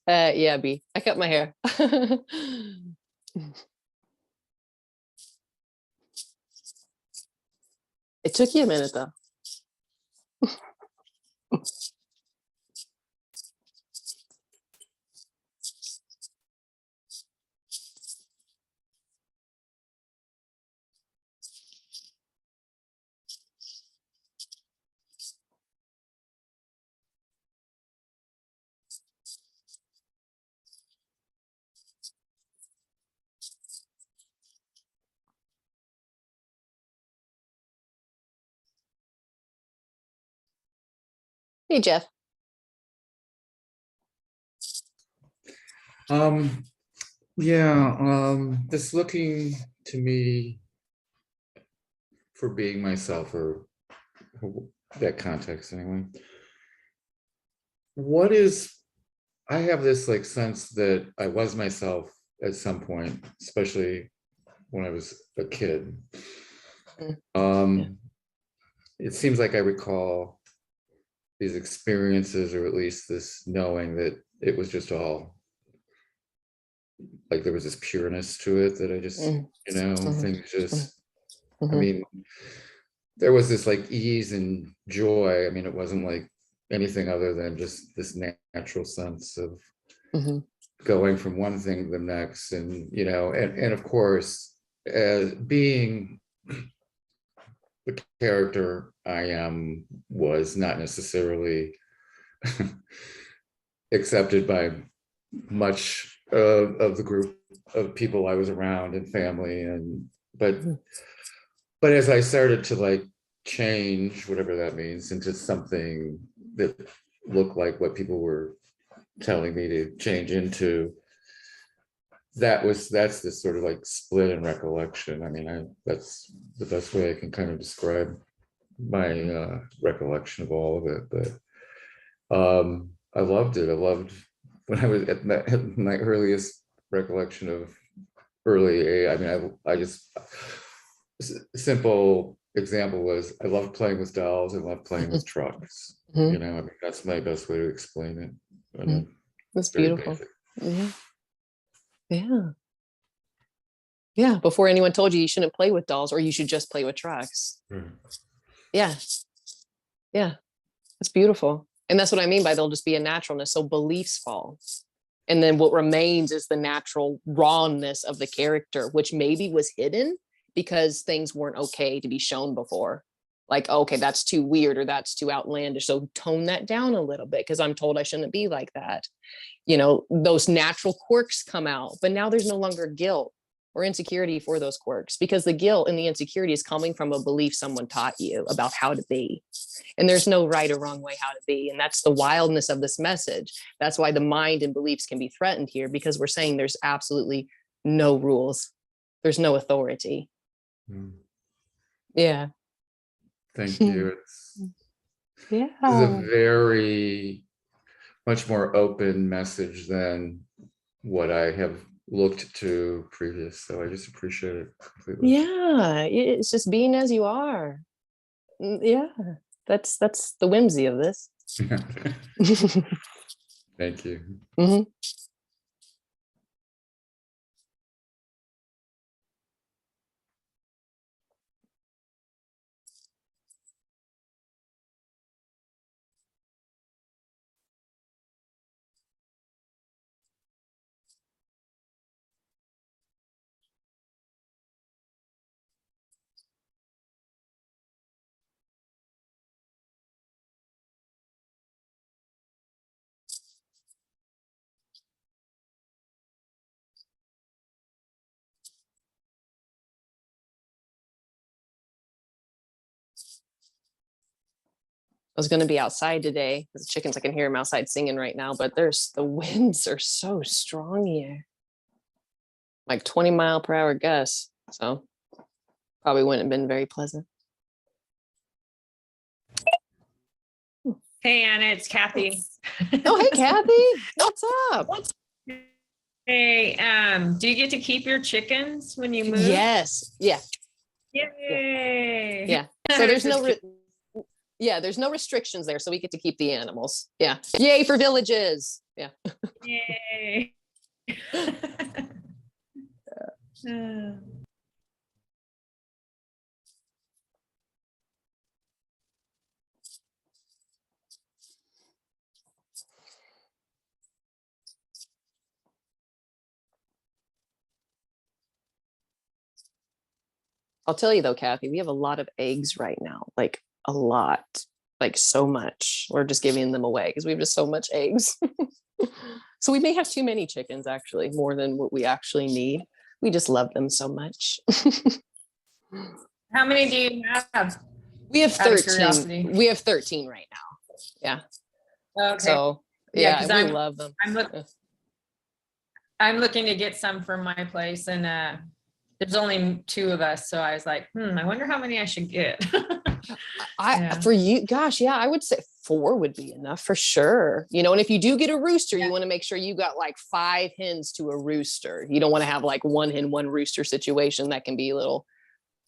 Yeah, B. I cut my hair. It took you a minute though. Hey, Jeff. Yeah, this looking to me for being myself or that context anyway. What is, I have this like sense that I was myself at some point, especially when I was a kid. It seems like I recall these experiences, or at least this knowing that it was just all like there was this pureness to it that I just, things just, I mean, there was this like ease and joy. I mean, it wasn't like anything other than just this natural sense of going from one thing to the next. And, and of course, as being the character I am was not necessarily accepted by much of the group of people I was around and family. But as I started to like change, whatever that means, into something that looked like what people were telling me to change into, that's this sort of like split in recollection. I mean, that's the best way I can kind of describe my recollection of all of it. But I loved it. I loved when I was at my earliest recollection of early. I mean, I just, simple example was I love playing with dolls. I love playing with trucks. Mhm. You know, I mean, that's my best way to explain it. But, Mhm. That's very beautiful. basic. Yeah. Yeah. Yeah. Before anyone told you shouldn't play with dolls or you should just play with trucks. Mm. Yeah. Yeah. It's beautiful. And that's what I mean by there'll just be a naturalness. So beliefs fall. And then what remains is the natural rawness of the character, which maybe was hidden because things weren't okay to be shown before. Like, okay, that's too weird or that's too outlandish. So tone that down a little bit because I'm told I shouldn't be like that. You know, those natural quirks come out, but now there's no longer guilt or insecurity for those quirks because the guilt and the insecurity is coming from a belief someone taught you about how to be. And there's no right or wrong way how to be. And that's the wildness of this message. That's why the mind and beliefs can be threatened here because we're saying there's absolutely no rules. There's no authority. Mm. Yeah. Thank you. This is a Yeah. very much more open message than what I have looked to previous. So I just appreciate it completely. Yeah. It's just being as you are. Yeah. That's the whimsy of this. Thank you. Mhm. I was going to be outside today because the chickens, I can hear them outside singing right now, but the winds are so strong here. Like 20-mile-per-hour gusts. So probably wouldn't have been very pleasant. Hey, Anna, it's Kathy. Oh, hey, Kathy. What's up? Hey, do you get to keep your chickens when you move? Yes. Yeah. Yay. Yeah. So there's there's no restrictions there. So we get to keep the animals. Yeah. Yay for villages. Yeah. Yay. I'll tell you though, Kathy, we have a lot of eggs right now, like a lot, like so much. We're just giving them away because we have just so much eggs. So we may have too many chickens, actually, more than what we actually need. We just love them so much. How many do you have? We have Out of 13. curiosity. We have 13 right now. Yeah. Okay. So Yeah, yeah, 'cause we love them. I'm looking to get some from my place, and there's only 2 of us, so I was like, I wonder how many I should get. Yeah. For you, gosh, yeah, I would say 4 would be enough for sure. You know, and if you do get a rooster, you want to make sure you got like 5 hens to a rooster. You don't want to have like 1 hen, 1 rooster situation. That can be a little,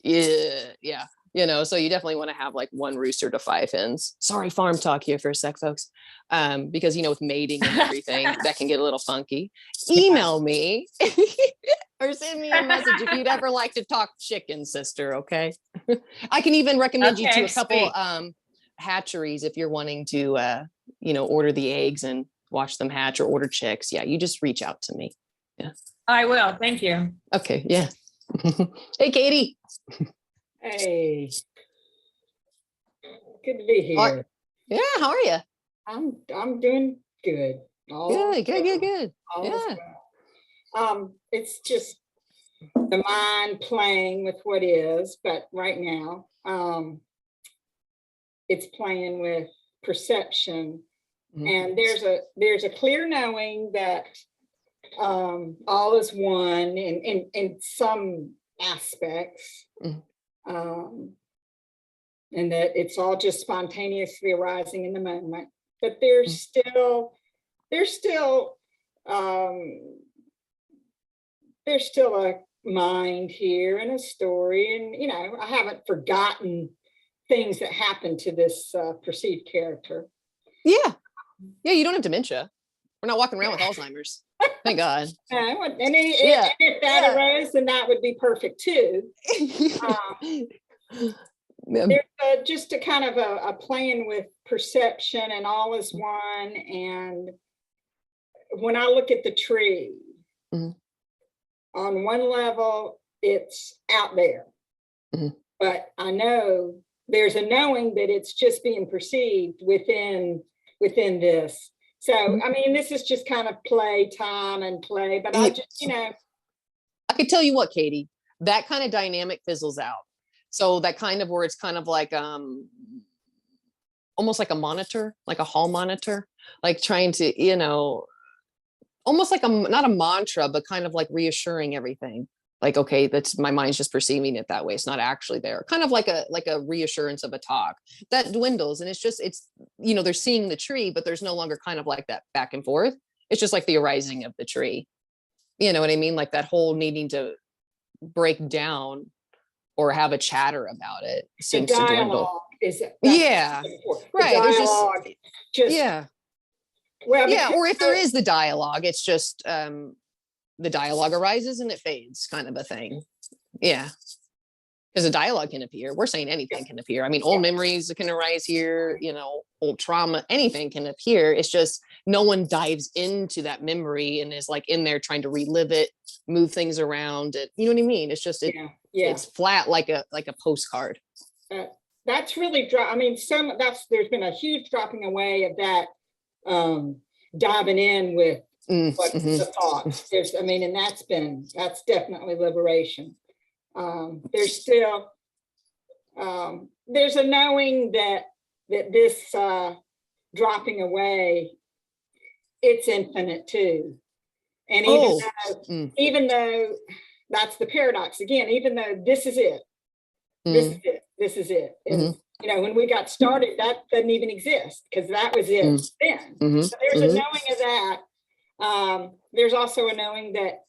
yeah. You know, so you definitely want to have like 1 rooster to 5 hens. Sorry, farm talk here for a sec, folks. Because, you know, with mating and everything, that can get a little funky. Email me or send me a message if you'd ever like to talk chicken, sister. Okay. I can even recommend you to a couple hatcheries if you're wanting to, you know, order the eggs and watch them hatch or order chicks. Yeah, you just reach out to me. Yeah. I will. Thank you. Okay. Yeah. Hey, Katie. Hey, good to be here. Yeah, how are you? I'm doing good. Good. Yeah. It's just the mind playing with what is, but right now, it's playing with perception, and there's a clear knowing that all is one in some aspects. And that it's all just spontaneously arising in the moment, but there's still there's still a mind here and a story, and you know, I haven't forgotten things that happened to this perceived character. Yeah. Yeah, you don't have dementia. We're not walking around with Alzheimer's. Thank God. And Yeah. if that arose, then that would be perfect too. There's just a kind of a playing with perception, and all is one. And when I look at the tree, on one level, it's out there. But I know there's a knowing that it's just being perceived within this. So, I mean, this is just kind of play time and play, but I just, you know. I could tell you what, Katie, that kind of dynamic fizzles out. So that kind of where it's kind of like almost like a monitor, like a hall monitor, like trying to, you know, almost like not a mantra, but kind of like reassuring everything. Like, okay, that's my mind's just perceiving it that way. It's not actually there. Kind of like a reassurance of a talk that dwindles. And it's, you know, they're seeing the tree, but there's no longer kind of like that back and forth. It's just like the arising of the tree. You know what I mean? Like that whole needing to break down or have a chatter about it seems to dwindle. Yeah. Right. There's just yeah. Well, yeah. Or if there is the dialogue, it's just, the dialogue arises and it fades, kind of a thing. Yeah. Because a dialogue can appear. We're saying anything can appear. I mean, old memories can arise here, you know, old trauma, anything can appear. It's just no one dives into that memory and is like in there trying to relive it, move things around. You know what I mean? It's just, it's flat like a postcard. That's really, I mean, there's been a huge dropping away of that, diving in with what the thoughts. I mean, and that's definitely liberation. There's still there's a knowing that this dropping away, it's infinite too. And even though that's the paradox again, even though this is it, this is it. And, you know, when we got started, that doesn't even exist because that was it then. So there's a knowing of that. There's also a knowing that,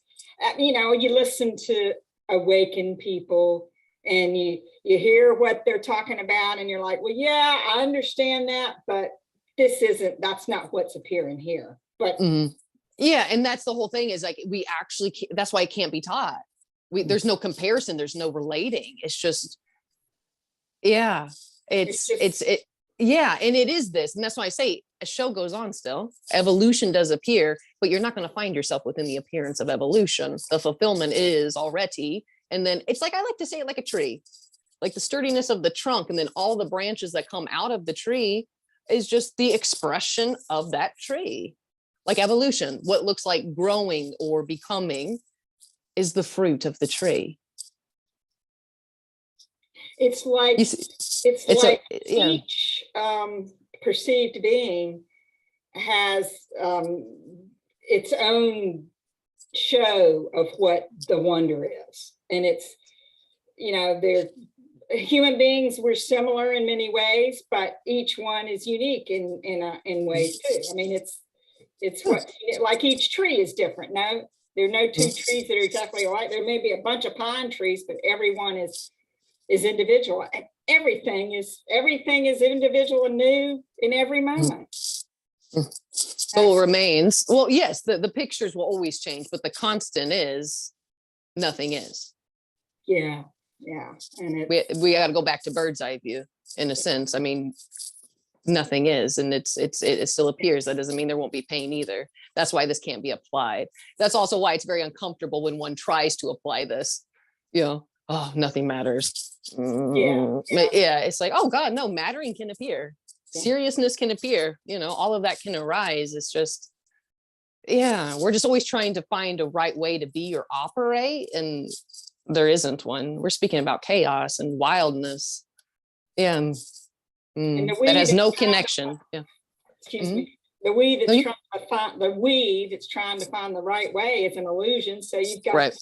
you know, you listen to awakened people and you hear what they're talking about and you're like, well, yeah, I understand that, but that's not what's appearing here. But yeah, and that's the whole thing is like, we actually, that's why it can't be taught. There's no comparison. There's no relating. It's just, yeah, yeah. And it is this. And that's why I say a show goes on still. Evolution does appear, but you're not going to find yourself within the appearance of evolution. The fulfillment is already. And then it's like, I like to say it like a tree, like the sturdiness of the trunk. And then all the branches that come out of the tree is just the expression of that tree. Like evolution, what looks like growing or becoming is the fruit of the tree. It's like each perceived being has its own show of what the wonder is. And it's, you know, human beings, we're similar in many ways, but each one is unique in ways too. I mean, it's what, like each tree is different. No, there are no two trees that are exactly alike. There may be a bunch of pine trees, but everyone is individual. And everything is individual and new in every moment. So it remains. Well, yes, the pictures will always change, but the constant is nothing is. Yeah. And we got to go back to bird's eye view in a sense. I mean, nothing is, and it still appears. That doesn't mean there won't be pain either. That's why this can't be applied. That's also why it's very uncomfortable when one tries to apply this. You know, oh, nothing matters. Yeah, it's like, oh God, no, mattering can appear. Seriousness can appear. You know, all of that can arise. It's just, yeah, we're just always trying to find a right way to be or operate, and there isn't one. We're speaking about chaos and wildness. Yeah. That has no connection. Yeah. Excuse me. The weave that's trying to find the right way is an illusion. So you've got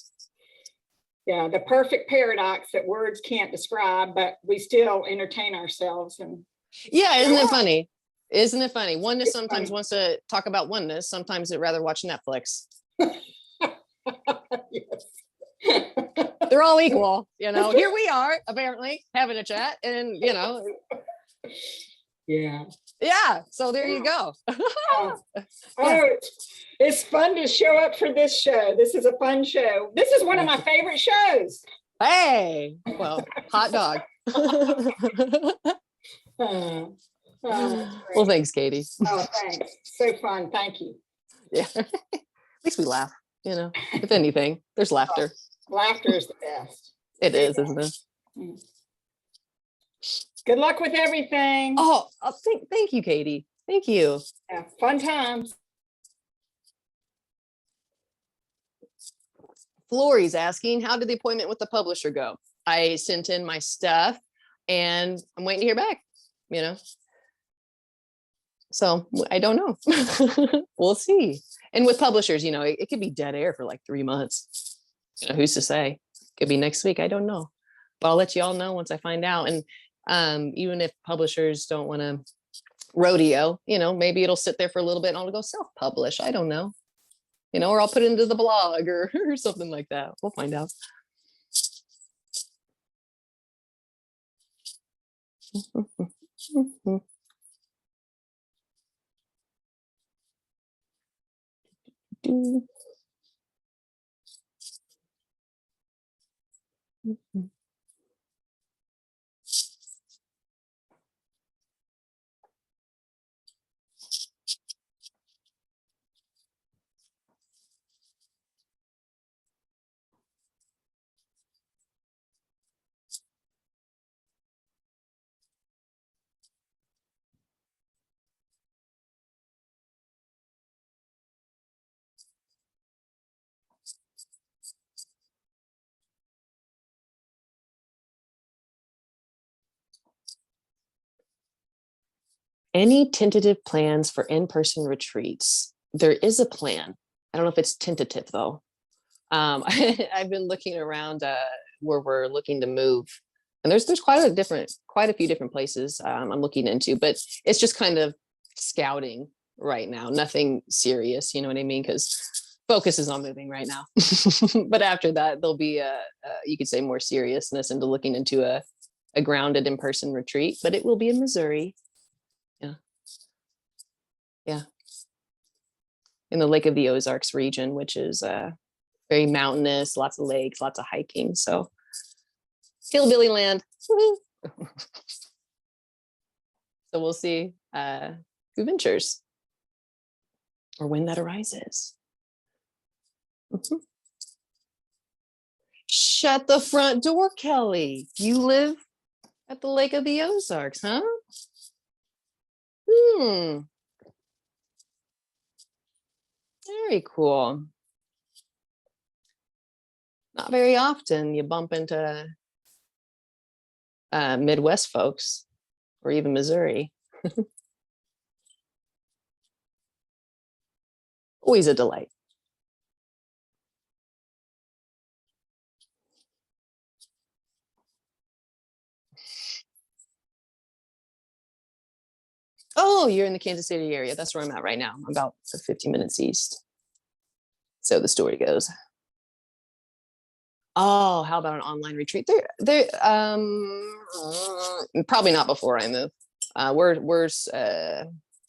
the perfect paradox that words can't describe, but we still entertain ourselves. And yeah, isn't it funny? Isn't it funny? Oneness sometimes wants to talk about oneness. Sometimes it'd rather watch Netflix. Yes. They're all equal, you know. Here we are, apparently, having a chat, and you know, Yeah. yeah. So there you go. Oh, it's fun to show up for this show. This is a fun show. This is one of my favorite shows. Hey, well, hot dog. Oh, Well, thanks, Katie. oh, thanks. So fun. Thank you. Yeah. At least we laugh, you know. If anything, there's laughter. Laughter is the best. It is, isn't it? Good luck with everything. Oh, thank you, Katie. Thank you. Yeah, fun times. Flory's asking, how did the appointment with the publisher go? I sent in my stuff and I'm waiting to hear back, you know. So I don't know. We'll see. And with publishers, you know, it could be dead air for like 3 months. You know, who's to say? Could be next week. I don't know. But I'll let you all know once I find out. And even if publishers don't want to rodeo, you know, maybe it'll sit there for a little bit and I'll go self-publish. I don't know. You know, or I'll put it into the blog or something like that. We'll find out. Any tentative plans for in-person retreats? There is a plan. I don't know if it's tentative though. I've been looking around where we're looking to move, and there's quite a few different places I'm looking into, but it's just kind of scouting right now. Nothing serious, you know what I mean? Because focus is on moving right now. But after that, there'll be you could say more seriousness into looking into a grounded in-person retreat, but it will be in Missouri. Yeah. In the Lake of the Ozarks region, which is very mountainous, lots of lakes, lots of hiking. So hillbilly land. Woo-hoo. So we'll see who ventures or when that arises. Mhm. Shut the front door, Kelly. You live at the Lake of the Ozarks, huh? Very cool. Not very often you bump into Midwest folks or even Missouri. Always a delight. Oh, you're in the Kansas City area. That's where I'm at right now. I'm about 15 minutes east. So the story goes. Oh, how about an online retreat? There, probably not before I move. We're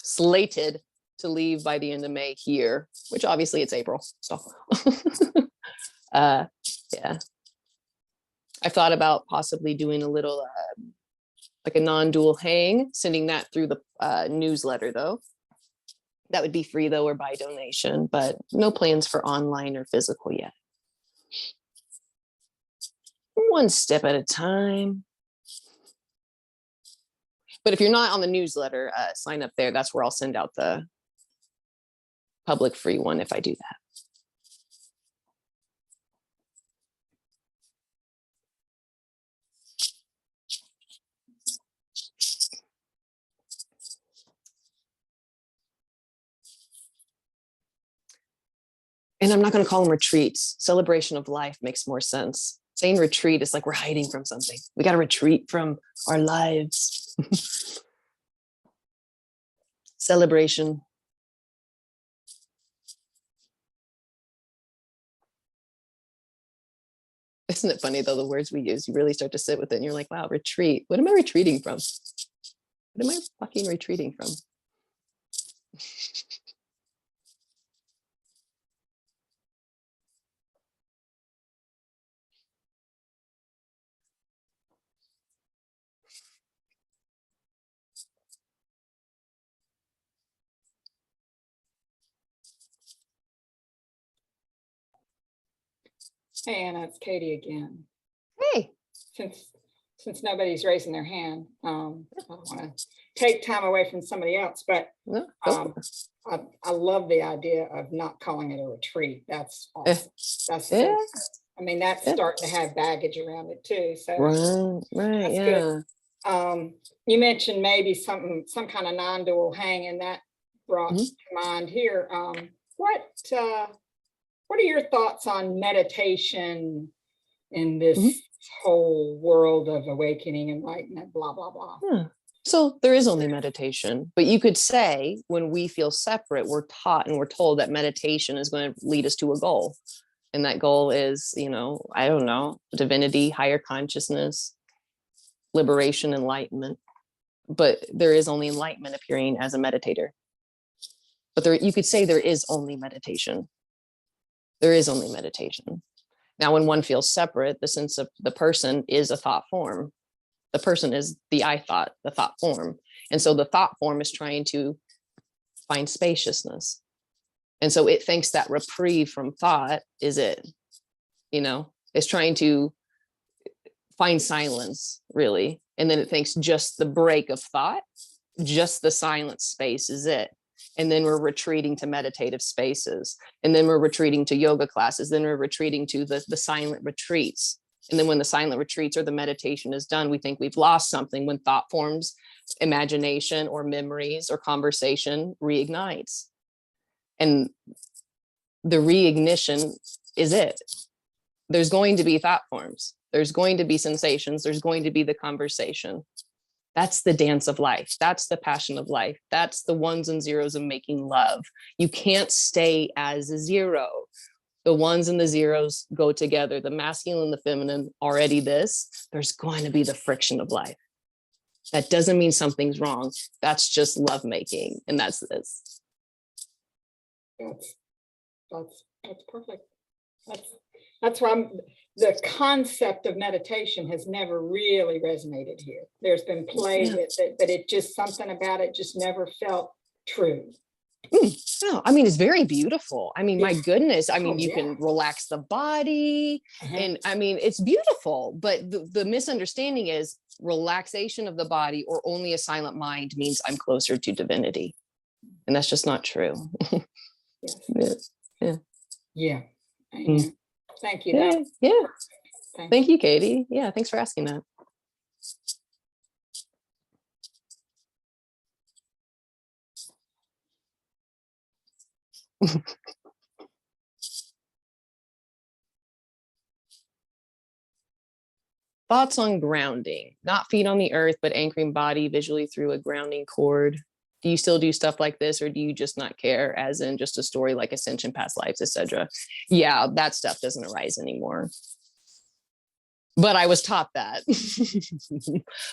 slated to leave by the end of May here, which obviously it's April. So, yeah, I thought about possibly doing a little like a non-dual hang, sending that through the newsletter though. That would be free though, or by donation, but no plans for online or physical yet. One step at a time. But if you're not on the newsletter, sign up there. That's where I'll send out the public free one if I do that. And I'm not going to call them retreats. Celebration of life makes more sense. Saying retreat is like we're hiding from something. We got to retreat from our lives. Celebration. Isn't it funny though, the words we use, you really start to sit with it and you're like, wow, retreat. What am I retreating from? What am I fucking retreating from? Hey, Anna, it's Katie again. Hey. Since nobody's raising their hand, I don't want to take time away from somebody else, but No, I love the idea of not calling it a retreat. That's awesome. That's yeah. I mean, that's starting to have baggage around it too. So Right, that's yeah. good. You mentioned maybe some kind of non-dual hang, and that brought to mind here. What are your thoughts on meditation in this whole world of awakening, enlightenment, blah, blah, blah? Yeah. So there is only meditation, but you could say when we feel separate, we're taught and we're told that meditation is going to lead us to a goal. And that goal is, you know, I don't know, divinity, higher consciousness, liberation, enlightenment. But there is only enlightenment appearing as a meditator. But there, you could say there is only meditation. There is only meditation. Now, when one feels separate, the sense of the person is a thought form. The person is the I thought, the thought form. And so the thought form is trying to find spaciousness. And so it thinks that reprieve from thought is it, you know, it's trying to find silence, really. And then it thinks just the break of thought, just the silent space is it. And then we're retreating to meditative spaces. And then we're retreating to yoga classes. Then we're retreating to the silent retreats. And then when the silent retreats or the meditation is done, we think we've lost something when thought forms, imagination or memories or conversation reignites. And the reignition is it. There's going to be thought forms. There's going to be sensations. There's going to be the conversation. That's the dance of life. That's the passion of life. That's the ones and zeros of making love. You can't stay as a zero. The ones and the zeros go together. The masculine and the feminine, already this, there's going to be the friction of life. That doesn't mean something's wrong. That's just lovemaking. And that's this. That's perfect. That's why the concept of meditation has never really resonated here. There's been play with it, but it just, something about it just never felt true. No, I mean, it's very beautiful. I mean, my goodness. I mean, you can relax the body and I mean, it's beautiful, but the misunderstanding is relaxation of the body or only a silent mind means I'm closer to divinity. And that's just not true. Yeah. Thank you. Thank you, Katie. Yeah. Thanks for asking that. Thoughts on grounding, not feet on the earth, but anchoring body visually through a grounding cord. Do you still do stuff like this, or do you just not care, as in just a story like ascension, past lives, etc.? Yeah, that stuff doesn't arise anymore. But I was taught that.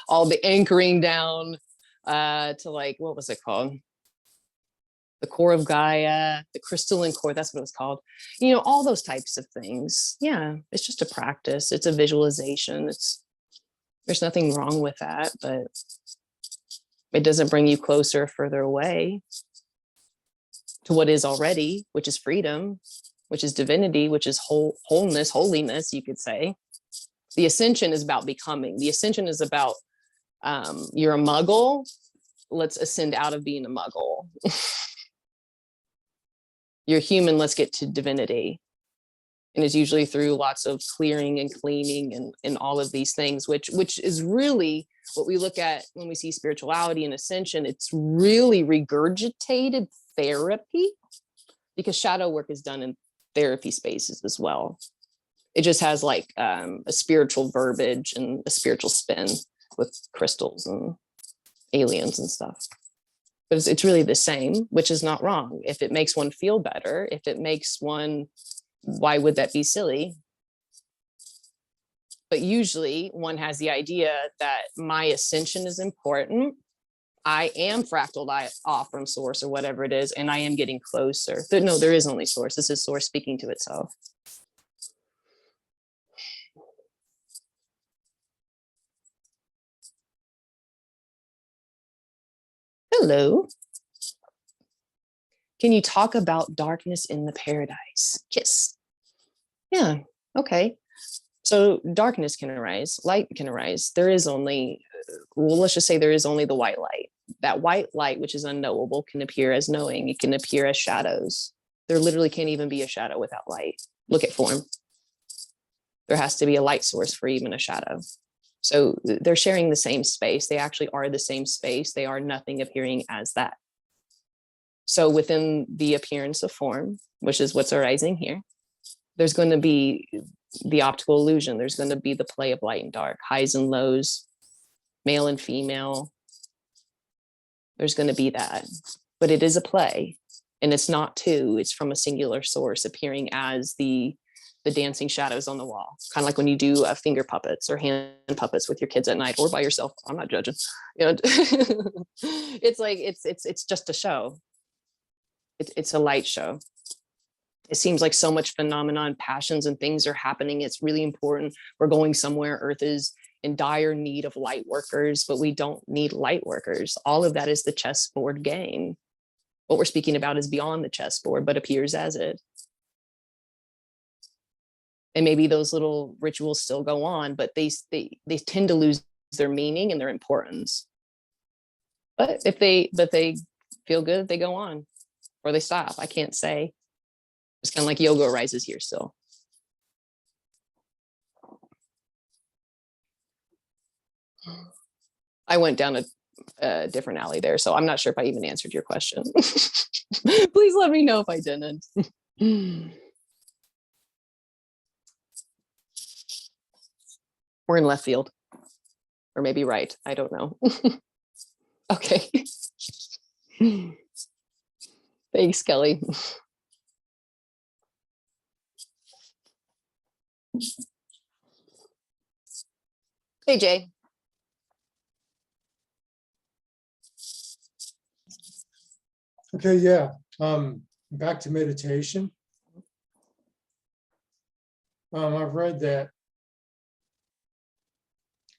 All the anchoring down to like, what was it called? The core of Gaia, the crystalline core, that's what it was called. You know, all those types of things. Yeah, it's just a practice. It's a visualization. There's nothing wrong with that, but it doesn't bring you closer or further away to what is already, which is freedom, which is divinity, which is wholeness, holiness, you could say. The ascension is about becoming. The ascension is about, you're a muggle, let's ascend out of being a muggle. You're human, let's get to divinity. And it's usually through lots of clearing and cleaning and all of these things, which is really what we look at when we see spirituality and ascension. It's really regurgitated therapy, because shadow work is done in therapy spaces as well. It just has like a spiritual verbiage and a spiritual spin with crystals and aliens and stuff. But it's really the same, which is not wrong. If it makes one feel better, if it makes one, why would that be silly? But usually one has the idea that my ascension is important. I am fractaled off from source or whatever it is, and I am getting closer. No, there is only source. This is source speaking to itself. Hello. Can you talk about darkness in the paradise? Kiss. Yeah, okay. So darkness can arise, light can arise. There is only, well, let's just say there is only the white light. That white light, which is unknowable, can appear as knowing. It can appear as shadows. There literally can't even be a shadow without light. Look at form. There has to be a light source for even a shadow. So they're sharing the same space. They actually are the same space. They are nothing appearing as that. So within the appearance of form, which is what's arising here, there's going to be the optical illusion. There's going to be the play of light and dark, highs and lows, male and female. There's going to be that, but it is a play, and it's not two. It's from a singular source appearing as the dancing shadows on the wall, kind of like when you do finger puppets or hand puppets with your kids at night or by yourself. I'm not judging. You know, it's like it's just a show. It's a light show. It seems like so much phenomenon, passions and things are happening. It's really important. We're going somewhere. Earth is in dire need of light workers, but we don't need light workers. All of that is the chessboard game. What we're speaking about is beyond the chessboard, but appears as it. And maybe those little rituals still go on, but they tend to lose their meaning and their importance. But if they feel good, they go on or they stop. I can't say. It's kind of like yoga arises here still. I went down a different alley there, so I'm not sure if I even answered your question. Please let me know if I didn't. We're in left field, or maybe right. I don't know. Okay. Thanks, Kelly. Hey, Jay. Okay, yeah. Back to meditation. I've read that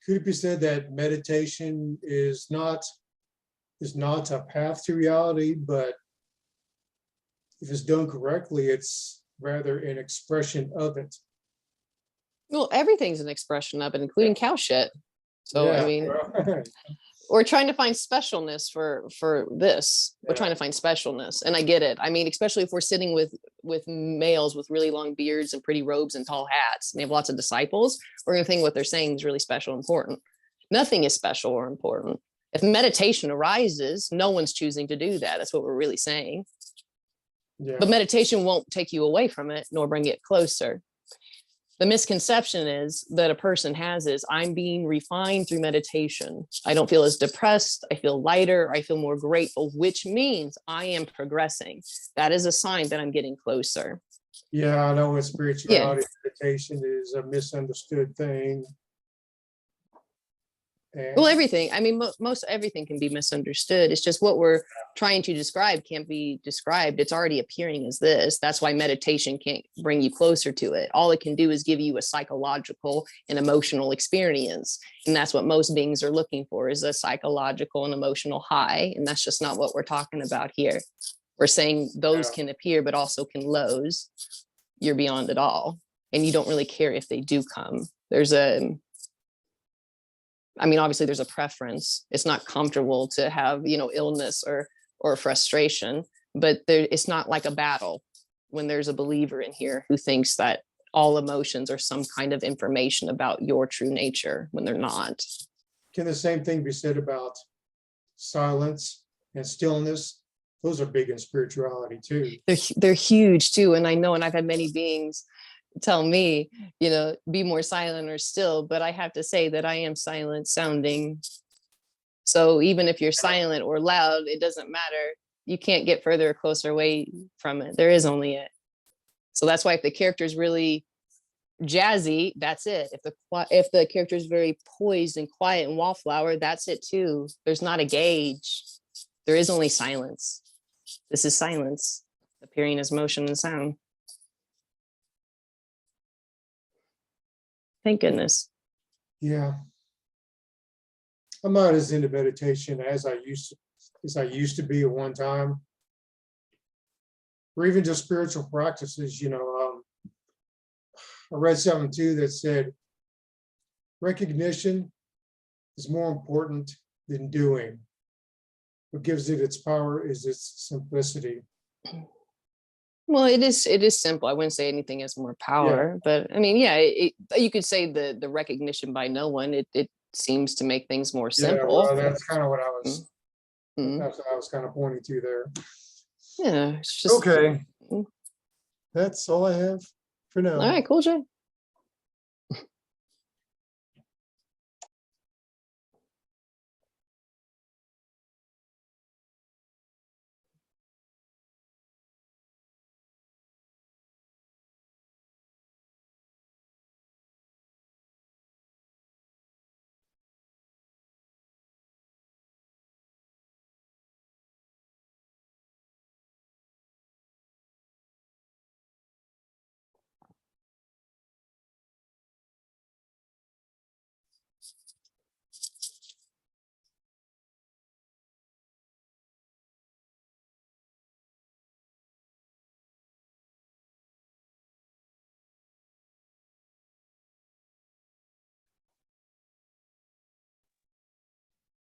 could it be said that meditation is not a path to reality, but if it's done correctly, it's rather an expression of it. Well, everything's an expression of it, including cow shit. So, Yeah, I mean, right. we're trying to find specialness for this. We're Yeah. trying to find specialness, and I get it. I mean, especially if we're sitting with males with really long beards and pretty robes and tall hats, and they have lots of disciples, we're gonna think what they're saying is really special, important. Nothing is special or important. If meditation arises, no one's choosing to do that. That's what we're really saying. Yeah. But meditation won't take you away from it, nor bring it closer. The misconception is that a person has is I'm being refined through meditation. I don't feel as depressed. I feel lighter. I feel more grateful, which means I am progressing. That is a sign that I'm getting closer. Yeah, I know in spirituality, meditation is a misunderstood thing. And Well, everything. I mean, most everything can be misunderstood. It's just what we're trying to describe can't be described. It's already appearing as this. That's why meditation can't bring you closer to it. All it can do is give you a psychological and emotional experience. And that's what most beings are looking for, is a psychological and emotional high. And that's just not what we're talking about here. We're saying those can appear, but also can lows. You're beyond it all. And you don't really care if they do come. Obviously there's a preference. It's not comfortable to have, illness or frustration, but it's not like a battle when there's a believer in here who thinks that all emotions are some kind of information about your true nature when they're not. can the same thing be said about silence and stillness? Those are big in spirituality too. They're huge too. And I know, and I've had many beings tell me, be more silent or still, but I have to say that I am silent sounding. So even if you're silent or loud, it doesn't matter. You can't get further or closer away from it. There is only it. So that's why if the character is really jazzy, that's it. If the character is very poised and quiet and wallflower, that's it too. There's not a gauge. There is only silence. This is silence appearing as motion and sound. Thank goodness. Yeah. I'm not as into meditation as I used to be at one time. Or even just spiritual practices, you know. I read something too that said recognition is more important than doing. What gives it its power is its simplicity. Well, it is simple. I wouldn't say anything has more power, but I mean, yeah, you could say the recognition by no one, it seems to make things more Yeah, simple. well, that's kind of what I was, Mhm. that's what I was kind of pointing to there. Yeah, it's just Okay. Mm. That's all I have for now. All right, cool, Jay.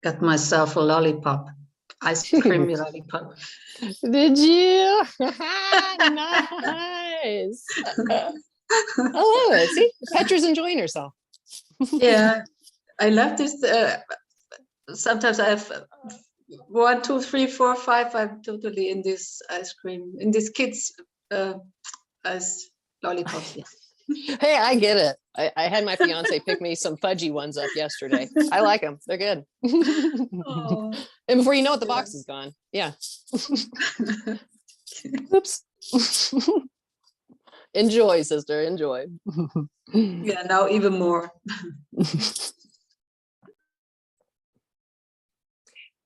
Got myself a lollipop, ice cream lollipop. Did you? Nice. I love it. See, Petra's enjoying herself. Yeah, I love this. Sometimes I have 1, 2, 3, 4, 5. I'm totally in this ice cream, in this kids ice lollipops. Yeah. Hey, I get it. I had my fiance pick me some fudgy ones up yesterday. I like them. They're good. Oh. And before you know it, the box is gone. Yeah. Oops. Enjoy, sister. Enjoy. Yeah, now even more.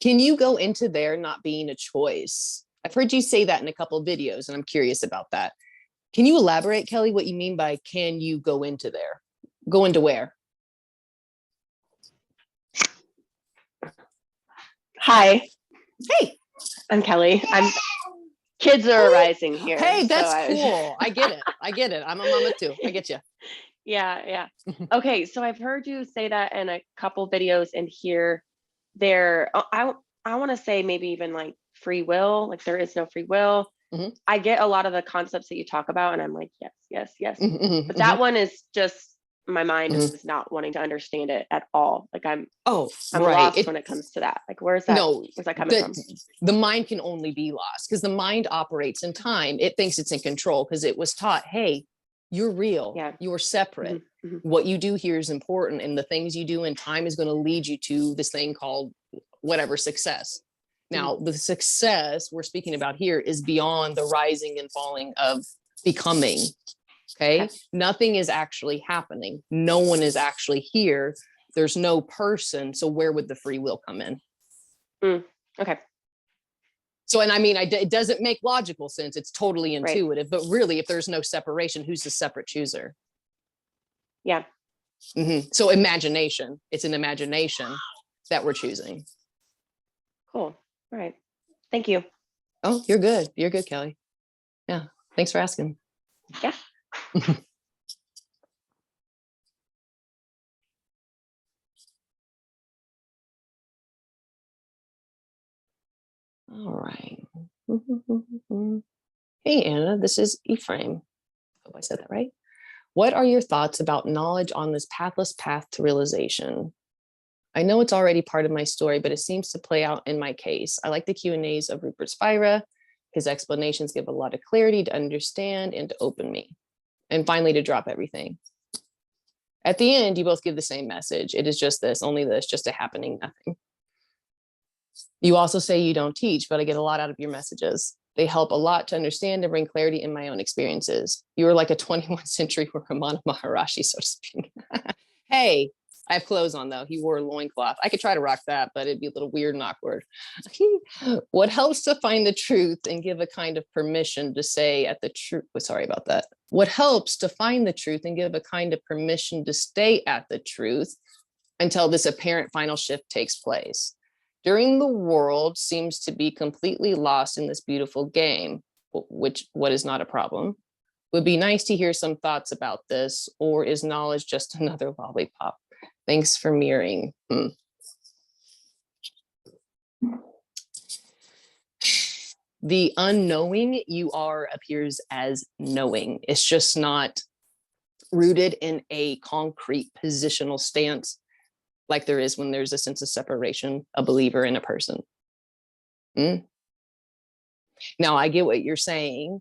Can you go into there not being a choice? I've heard you say that in a couple of videos, and I'm curious about that. Can you elaborate, Kelly, what you mean by can you go into there? Go into where? Hi. Hey. I'm Kelly. Kids are arising here. Hey, that's so cool. I get it. I get it. I'm a mama too. I get you. Yeah. Okay, so I've heard you say that in a couple videos, and here I want to say maybe even like free will, like there is no free will. Mhm. I get a lot of the concepts that you talk about, and I'm like, yes. Mhm, But that one is just my mind is not wanting to understand it at all. Like I'm lost when it comes to that. Like where's that coming from? The mind can only be lost because the mind operates in time. It thinks it's in control because it was taught, hey, you're real. Yeah. You're separate. What you do here is important, and the things you do in time is going to lead you to this thing called whatever success. Now, the success we're speaking about here is beyond the rising and falling of becoming. Okay. Nothing is actually happening. No one is actually here. There's no person. So where would the free will come in? Okay. So, and I mean, it doesn't make logical sense. It's totally intuitive, but really, if there's no separation, who's the separate chooser? Yeah. So imagination, it's an imagination that we're choosing. Cool. All right. Thank you. Oh, you're good. You're good, Kelly. Yeah. Thanks for asking. Yeah. All right. Hey, Anna, this is Ephraim. Hope I said that right. What are your thoughts about knowledge on this pathless path to realization? I know it's already part of my story, but it seems to play out in my case. I like the Q&As of Rupert Spira. His explanations give a lot of clarity to understand and to open me. And finally, to drop everything. At the end, you both give the same message. It is just this, only this, just a happening, nothing. You also say you don't teach, but I get a lot out of your messages. They help a lot to understand and bring clarity in my own experiences. You are like a 21st century Ramana Maharishi, so to speak. Hey, I have clothes on though. He wore a loincloth. I could try to rock that, but it'd be a little weird and awkward. What helps to find the truth and give a kind of permission to say at the truth. Sorry about that. What helps to find the truth and give a kind of permission to stay at the truth until this apparent final shift takes place. During the world seems to be completely lost in this beautiful game, what is not a problem. Would be nice to hear some thoughts about this, or is knowledge just another lollipop? Thanks for mirroring. The unknowing you are appears as knowing. It's just not rooted in a concrete positional stance like there is when there's a sense of separation, a believer in a person. Now, I get what you're saying,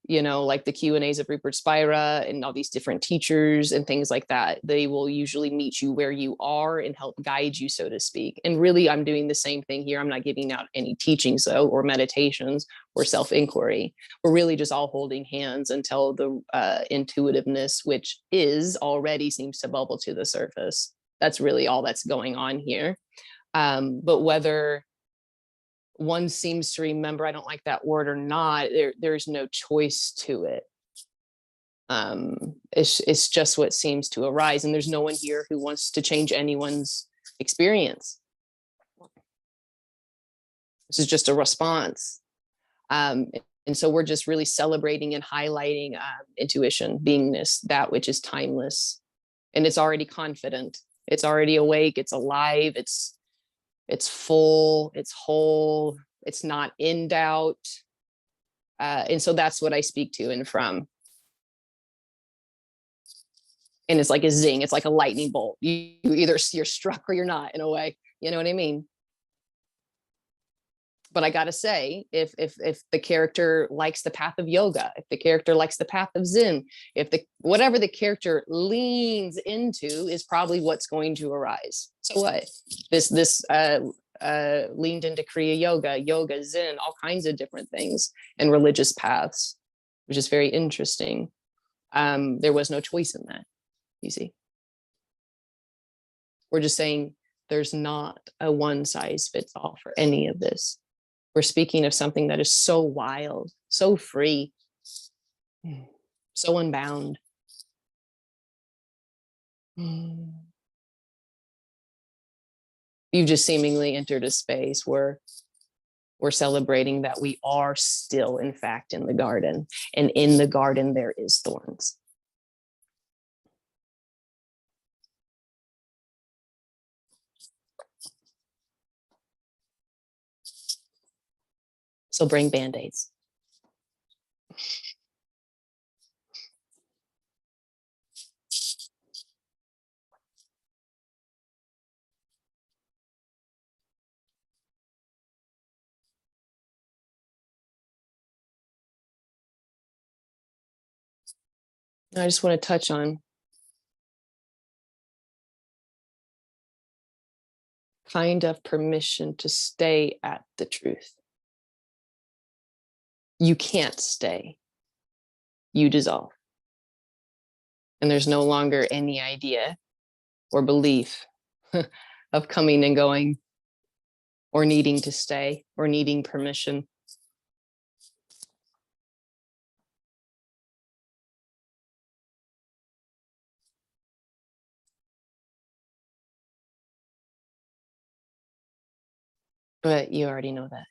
you know, like the Q&As of Rupert Spira and all these different teachers and things like that. They will usually meet you where you are and help guide you, so to speak. And really, I'm doing the same thing here. I'm not giving out any teachings, though, or meditations or self-inquiry. We're really just all holding hands until the intuitiveness, which is already seems to bubble to the surface. That's really all that's going on here. But whether one seems to remember, I don't like that word or not, there's no choice to it. It's just what seems to arise. And there's no one here who wants to change anyone's experience. This is just a response. And so we're just really celebrating and highlighting intuition, beingness, that which is timeless. And it's already confident. It's already awake. It's alive. It's full. It's whole. It's not in doubt. And so that's what I speak to and from. And it's like a zing. It's like a lightning bolt. You're struck or you're not, in a way. You know what I mean? But I gotta say, if the character likes the path of yoga, if the character likes the path of Zen, whatever the character leans into is probably what's going to arise. So what? This leaned into Kriya yoga, Zen, all kinds of different things, and religious paths, which is very interesting. There was no choice in that, you see. We're just saying there's not a one size fits all for any of this. We're speaking of something that is so wild, so free, so unbound. You've just seemingly entered a space where we're celebrating that we are still, in fact, in the garden. And in the garden, there is thorns. So bring Band-Aids. I just want to touch on kind of permission to stay at the truth. You can't stay. You dissolve. And there's no longer any idea or belief of coming and going or needing to stay or needing permission. But you already know that.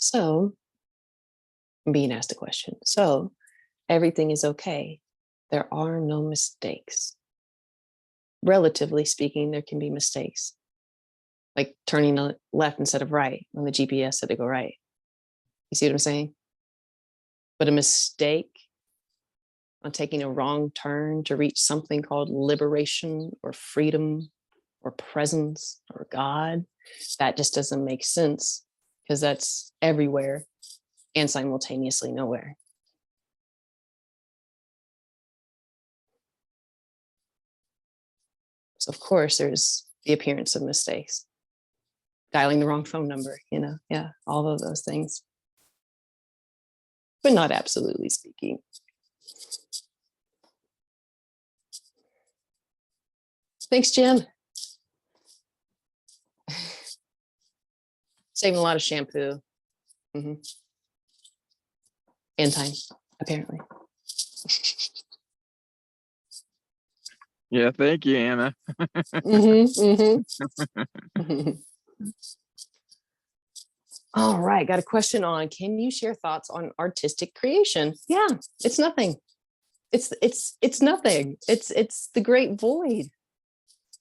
So I'm being asked a question. So everything is okay. There are no mistakes. Relatively speaking, there can be mistakes, like turning left instead of right when the GPS said to go right. You see what I'm saying? But a mistake on taking a wrong turn to reach something called liberation or freedom or presence or God, that just doesn't make sense, because that's everywhere and simultaneously nowhere. So of course there's the appearance of mistakes, dialing the wrong phone number, yeah, all of those things, but not absolutely speaking. Thanks, Jim. Saving a lot of shampoo. And time, apparently. Yeah, thank you, Anna. All right, got a question on, can you share thoughts on artistic creation? Yeah, it's nothing. It's nothing. It's the great void.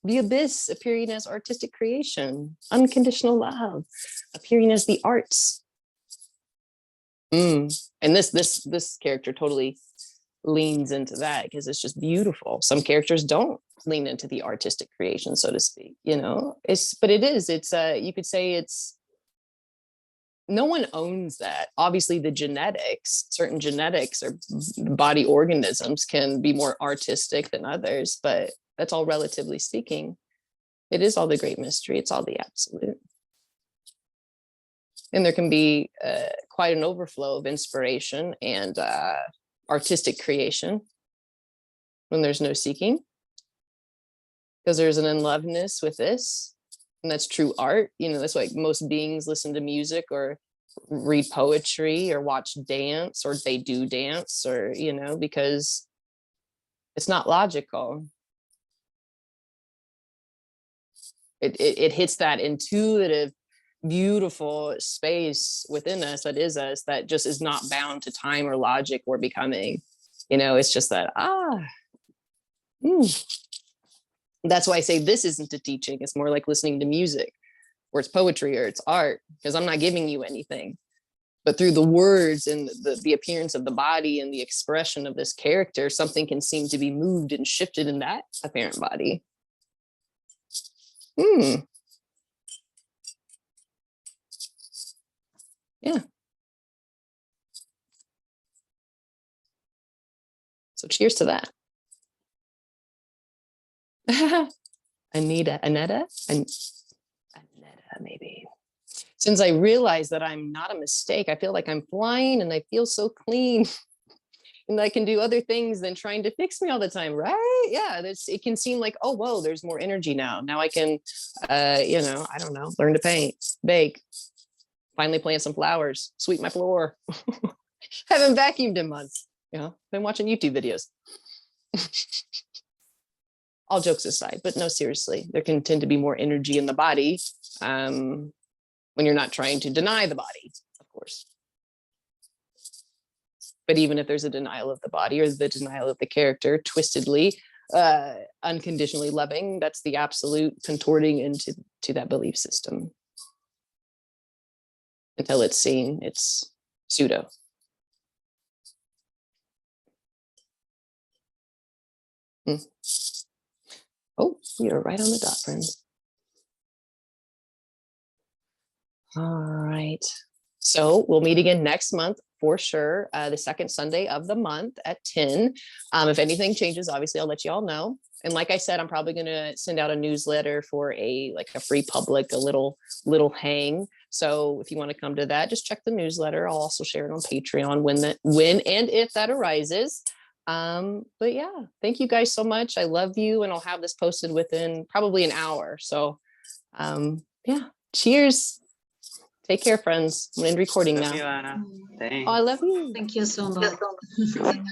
The abyss appearing as artistic creation, unconditional love appearing as the arts. And this character totally leans into that, because it's just beautiful. Some characters don't lean into the artistic creation, so to speak, but you could say it's, no one owns that. Obviously certain genetics or body organisms can be more artistic than others, but that's all relatively speaking. It is all the great mystery. It's all the absolute. And there can be quite an overflow of inspiration and artistic creation when there's no seeking, because there's an in-loveness with this. And that's true art. That's why most beings listen to music or read poetry or watch dance, or they do dance, or, because it's not logical. It hits that intuitive, beautiful space within us that is us, that just is not bound to time or logic or becoming. It's just that, That's why I say this isn't a teaching. It's more like listening to music, or it's poetry, or it's art, because I'm not giving you anything. But through the words and the appearance of the body and the expression of this character, something can seem to be moved and shifted in that apparent body. Yeah. So cheers to that. Aneta, maybe. Since I realized that I'm not a mistake, I feel like I'm flying and I feel so clean. And I can do other things than trying to fix me all the time, right? Yeah, it can seem like, oh, whoa, there's more energy now. Now I can, I don't know, learn to paint, bake, finally plant some flowers, sweep my floor. Haven't vacuumed in months, been watching YouTube videos. All jokes aside, but no, seriously, there can tend to be more energy in the body when you're not trying to deny the body, of course. But even if there's a denial of the body or the denial of the character, twistedly, unconditionally loving, that's the absolute contorting into that belief system. Until it's seen, it's pseudo. Oh, you're right on the dot, friends. All right. So we'll meet again next month for sure, the second Sunday of the month at 10. If anything changes, obviously I'll let you all know. And like I said, I'm probably going to send out a newsletter for a free public, a little hang. So if you want to come to that, just check the newsletter. I'll also share it on Patreon when and if that arises. But yeah, thank you guys so much. I love you, and I'll have this posted within probably an hour. So yeah, cheers. Take care, friends. I'm in recording now. You, Anna. Thanks. Oh, I love you. Thank you so much.